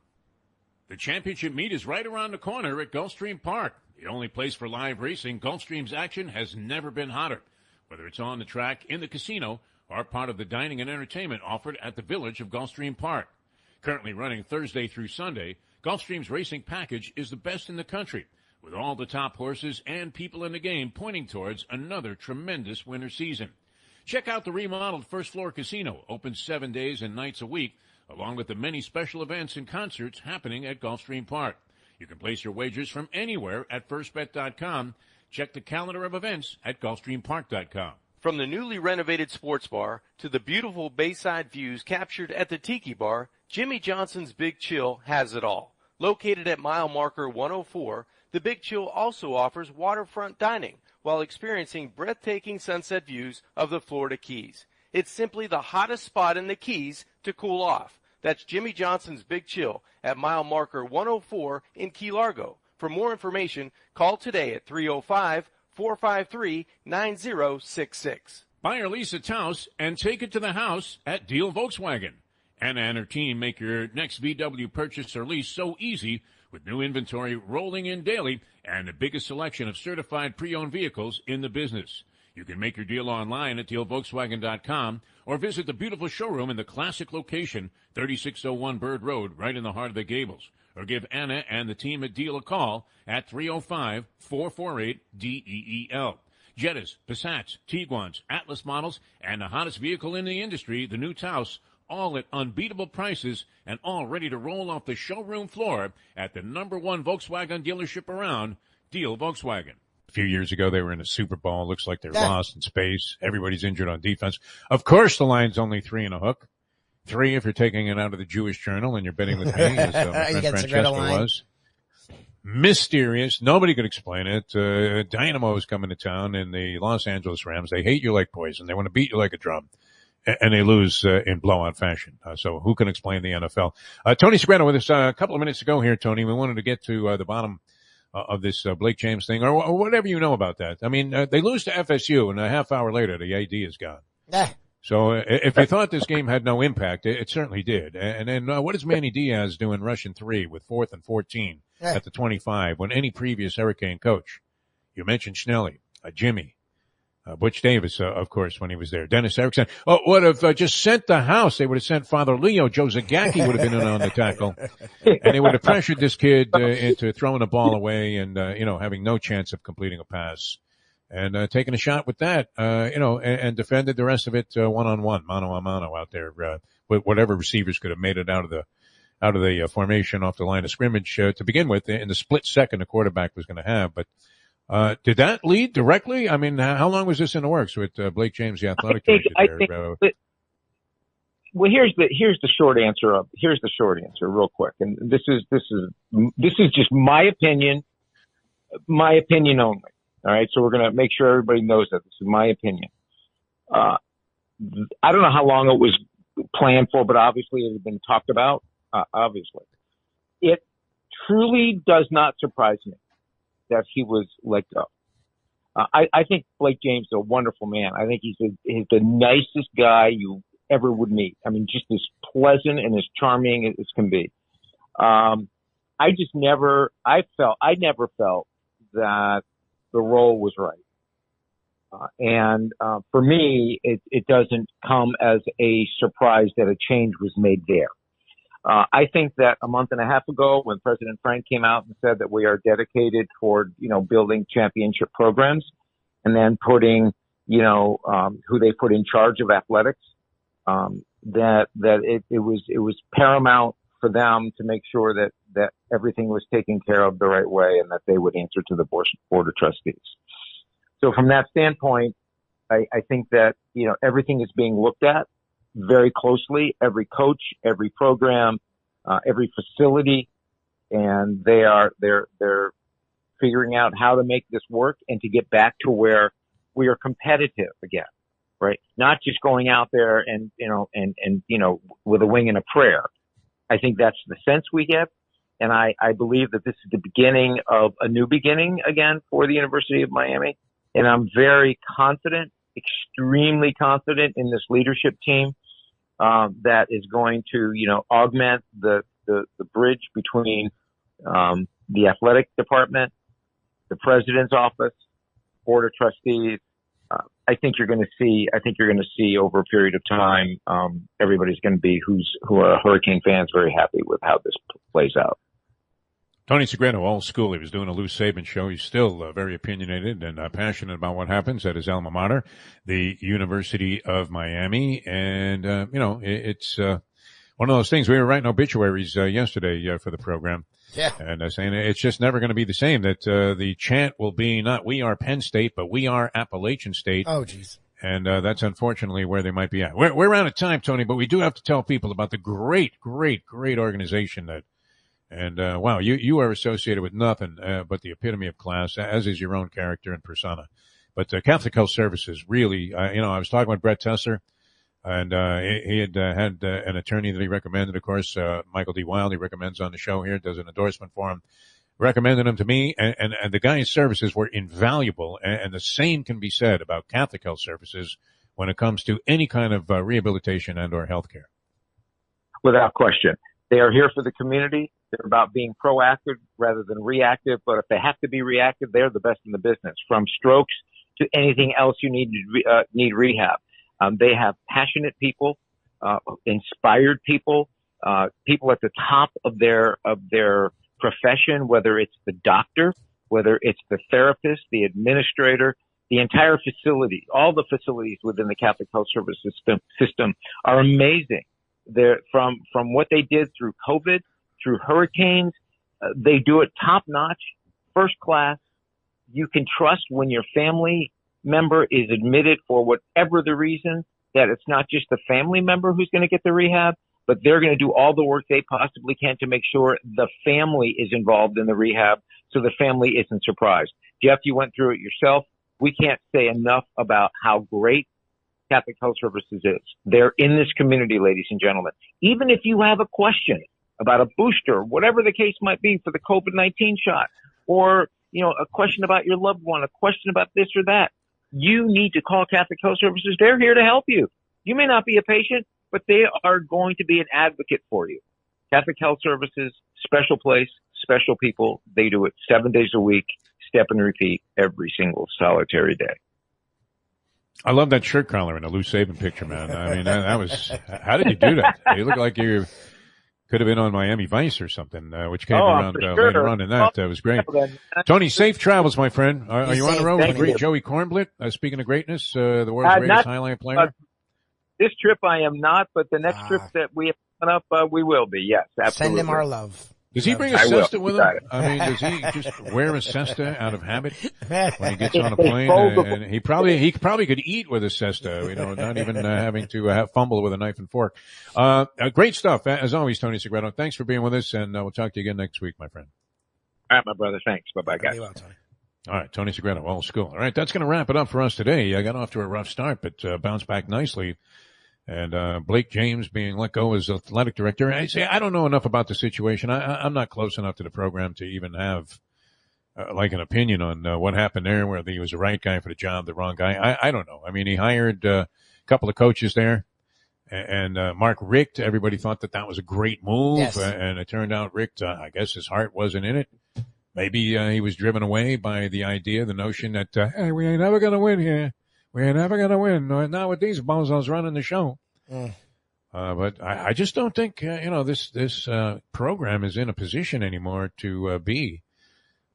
The championship meet is right around the corner at Gulfstream Park. The only place for live racing, Gulfstream's action has never been hotter. Whether it's on the track, in the casino, or part of the dining and entertainment offered at the village of Gulfstream Park. Currently running Thursday through Sunday, Gulfstream's racing package is the best in the country, with all the top horses and people in the game pointing towards another tremendous winter season. Check out the remodeled first floor casino, open 7 days and nights a week, along with the many special events and concerts happening at Gulfstream Park. You can place your wagers from anywhere at firstbet.com. Check the calendar of events at gulfstreampark.com. From the newly renovated sports bar to the beautiful bayside views captured at the Tiki Bar, Jimmy Johnson's Big Chill has it all. Located at mile marker 104, the Big Chill also offers waterfront dining while experiencing breathtaking sunset views of the Florida Keys. It's simply the hottest spot in the Keys to cool off. That's Jimmy Johnson's Big Chill at mile marker 104 in Key Largo. For more information, call today at 305-453-9066. Buy or lease a Taos and take it to the house at Deal Volkswagen. Anna and her team make your next VW purchase or lease so easy with new inventory rolling in daily and the biggest selection of certified pre-owned vehicles in the business. You can make your deal online at dealvolkswagen.com or visit the beautiful showroom in the classic location, 3601 Bird Road, right in the heart of the Gables. Or give Anna and the team at Deal a call at 305-448-DEEL. Jettas, Passats, Tiguans, Atlas models, and the hottest vehicle in the industry, the new Taos, all at unbeatable prices and all ready to roll off the showroom floor at the #1 Volkswagen dealership around, Deal Volkswagen. A few years ago, they were in a Super Bowl. Looks like they're lost in space. Everybody's injured on defense. Of course, the line's only 3 and a hook. 3 if you're taking it out of the Jewish Journal and you're betting with me, as my friend Francesca was. Mysterious. Nobody could explain it. Dynamo is coming to town in the Los Angeles Rams. They hate you like poison. They want to beat you like a drum. And they lose in blowout fashion. So who can explain the NFL? Tony Segreto with us a couple of minutes ago here, Tony. We wanted to get to the bottom of this Blake James thing, or whatever you know about that. I mean, they lose to FSU, and a half hour later, the AD is gone. So if you thought this game had no impact, it certainly did. And then what is Manny Diaz doing rushing 3 with 4th and 14 at the 25 when any previous Hurricane coach, you mentioned Schnelly, Jimmy, Butch Davis, of course, when he was there, Dennis Erickson, would have just sent the house. They would have sent Father Leo. Joe Zagacki would have been in on the tackle. And they would have pressured this kid into throwing the ball away and, having no chance of completing a pass. And taking a shot with that, and defended the rest of it one-on-one, mano-a-mano out there, with whatever receivers could have made it out of the formation off the line of scrimmage to begin with in the split second the quarterback was going to have. But did that lead directly? I mean, how long was this in the works with Blake James, the athletic director there? Well, here's the short answer real quick. And this is just my opinion only. All right. So we're going to make sure everybody knows that this is my opinion. I don't know how long it was planned for, but obviously it had been talked about. Obviously it truly does not surprise me that he was let go. I think Blake James is a wonderful man. I think he's the nicest guy you ever would meet. I mean, just as pleasant and as charming as can be. I never felt that the role was right. For me, it doesn't come as a surprise that a change was made there. I think that a month and a half ago when President Frank came out and said that we are dedicated toward, building championship programs and then putting, who they put in charge of athletics, that it was paramount for them to make sure that everything was taken care of the right way and that they would answer to the board of trustees. So from that standpoint, I think that, everything is being looked at very closely, every coach, every program, every facility, and they're figuring out how to make this work and to get back to where we are competitive again, right? Not just going out there and with a wing and a prayer. I think that's the sense we get. And I believe that this is the beginning of a new beginning again for the University of Miami. And I'm very confident, extremely confident in this leadership team, that is going to, augment the bridge between, the athletic department, the president's office, board of trustees. I think you're going to see over a period of time, everybody's going to be who are Hurricane fans very happy with how this plays out. Tony Segreto, old school. He was doing a Lou Saban show. He's still very opinionated and passionate about what happens at his alma mater, the University of Miami. And, it's one of those things. We were writing obituaries yesterday for the program. Yeah. And saying it's just never going to be the same, that the chant will be not "We are Penn State," but "We are Appalachian State." Oh, geez. And that's unfortunately where they might be at. We're out of time, Tony, but we do have to tell people about the great organization that. And, wow, you are associated with nothing, but the epitome of class, as is your own character and persona. But, Catholic Health Services really, I was talking with Brett Tesler, and, he had an attorney that he recommended, of course, Michael D. Wild, he recommends on the show here, does an endorsement for him, recommended him to me, and the guy's services were invaluable, and the same can be said about Catholic Health Services when it comes to any kind of rehabilitation and or healthcare. Without question. They are here for the community. They're about being proactive rather than reactive. But if they have to be reactive, they're the best in the business. From strokes to anything else you need rehab. They have passionate people, inspired people, people at the top of their profession, whether it's the doctor, whether it's the therapist, the administrator, the entire facility. All the facilities within the Catholic Health Service system are amazing. They're from what they did through COVID, through hurricanes. They do it top notch, first class. You can trust when your family member is admitted for whatever the reason, that it's not just the family member who's going to get the rehab, but they're going to do all the work they possibly can to make sure the family is involved in the rehab so the family isn't surprised. Jeff, you went through it yourself. We can't say enough about how great Catholic Health Services is. They're in this community, ladies and gentlemen. Even if you have a question about a booster, whatever the case might be for the COVID-19 shot, or, a question about your loved one, a question about this or that, you need to call Catholic Health Services. They're here to help you. You may not be a patient, but they are going to be an advocate for you. Catholic Health Services, special place, special people. They do it 7 days a week, step and repeat every single solitary day. I love that shirt collar in the Lou Saban picture, man. I mean, that was, how did you do that? You look like you could have been on Miami Vice or something, which came around later on in that. That was great. Tony, safe travels, my friend. Are you on the road with the great Joey Kornblit? Speaking of greatness, the world's greatest highlight player? This trip I am not, but the next trip that we have coming up, we will be. Yes, absolutely. Send him our love. Does he bring a cesta with him? I mean, does he just wear a cesta out of habit when he gets on a plane? And he probably could eat with a cesta, not even having to fumble with a knife and fork. Great stuff, as always, Tony Segreto. Thanks for being with us, and we'll talk to you again next week, my friend. All right, my brother. Thanks. Bye-bye, guys. Well, Tony. All right, Tony Segreto, old school. All right, that's going to wrap it up for us today. I got off to a rough start, but bounced back nicely. And Blake James being let go as athletic director. I don't know enough about the situation. I'm not close enough to the program to even have an opinion on what happened there, whether he was the right guy for the job, the wrong guy. I don't know. I mean, he hired a couple of coaches there, and Mark Richt. Everybody thought that was a great move, yes. And it turned out Richt, I guess his heart wasn't in it. Maybe he was driven away by the idea, the notion that hey, we ain't never gonna win here. We're never going to win. Not with these bozos running the show. But I just don't think, this program is in a position anymore to be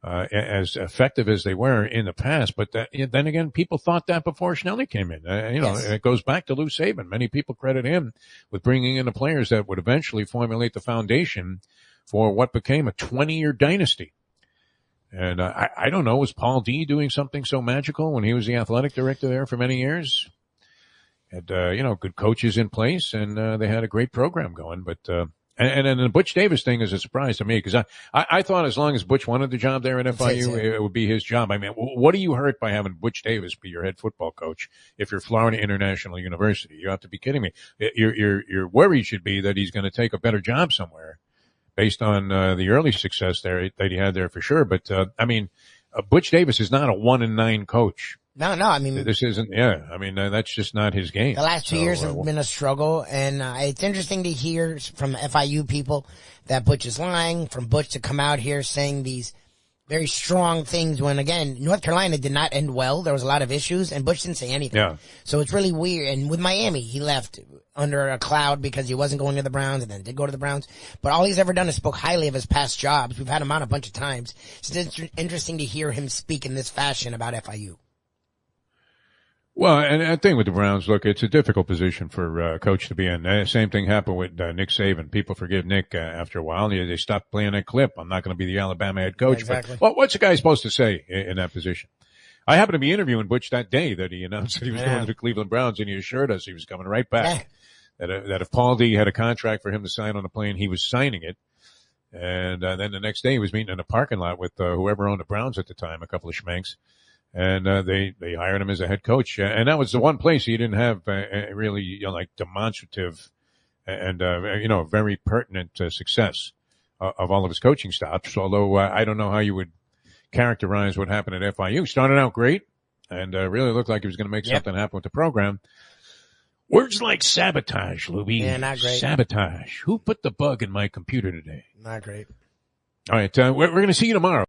as effective as they were in the past. But then again, people thought that before Schnelly came in. Yes. It goes back to Lou Saban. Many people credit him with bringing in the players that would eventually formulate the foundation for what became a 20-year dynasty. And I don't know, was Paul D doing something so magical when he was the athletic director there for many years? Had, good coaches in place, and they had a great program going. But and then the Butch Davis thing is a surprise to me, because I thought as long as Butch wanted the job there at FIU, it would be his job. I mean, what do you hurt by having Butch Davis be your head football coach if you're Florida International University? You have to be kidding me. Your worry should be that he's going to take a better job somewhere, based on the early success there that he had there for sure. But Butch Davis is not a 1-9 coach. No, I mean, this isn't. Yeah, I mean that's just not his game. The last 2 years have been a struggle, and it's interesting to hear from FIU people that Butch is lying. From Butch to come out here saying these very strong things when, again, North Carolina did not end well. There was a lot of issues, and Butch didn't say anything. Yeah. So it's really weird. And with Miami, he left under a cloud because he wasn't going to the Browns, and then did go to the Browns. But all he's ever done is spoke highly of his past jobs. We've had him on a bunch of times. It's interesting to hear him speak in this fashion about FIU. Well, and I think with the Browns, look, it's a difficult position for a coach to be in. Same thing happened with Nick Saban. People forgive Nick after a while. They stopped playing that clip. I'm not going to be the Alabama head coach. Exactly. But, well, what's a guy supposed to say in that position? I happened to be interviewing Butch that day that he announced that he was going to the Cleveland Browns, and he assured us he was coming right back. That if Paul D had a contract for him to sign on the plane, he was signing it. And then the next day he was meeting in a parking lot with whoever owned the Browns at the time, a couple of schmanks. And they hired him as a head coach. And that was the one place he didn't have really, demonstrative and, very pertinent success of all of his coaching stops. Although I don't know how you would characterize what happened at FIU. Started out great and really looked like he was going to make something happen with the program. Words like sabotage, Lubie. Yeah, not great. Sabotage. Who put the bug in my computer today? Not great. All right. We're going to see you tomorrow.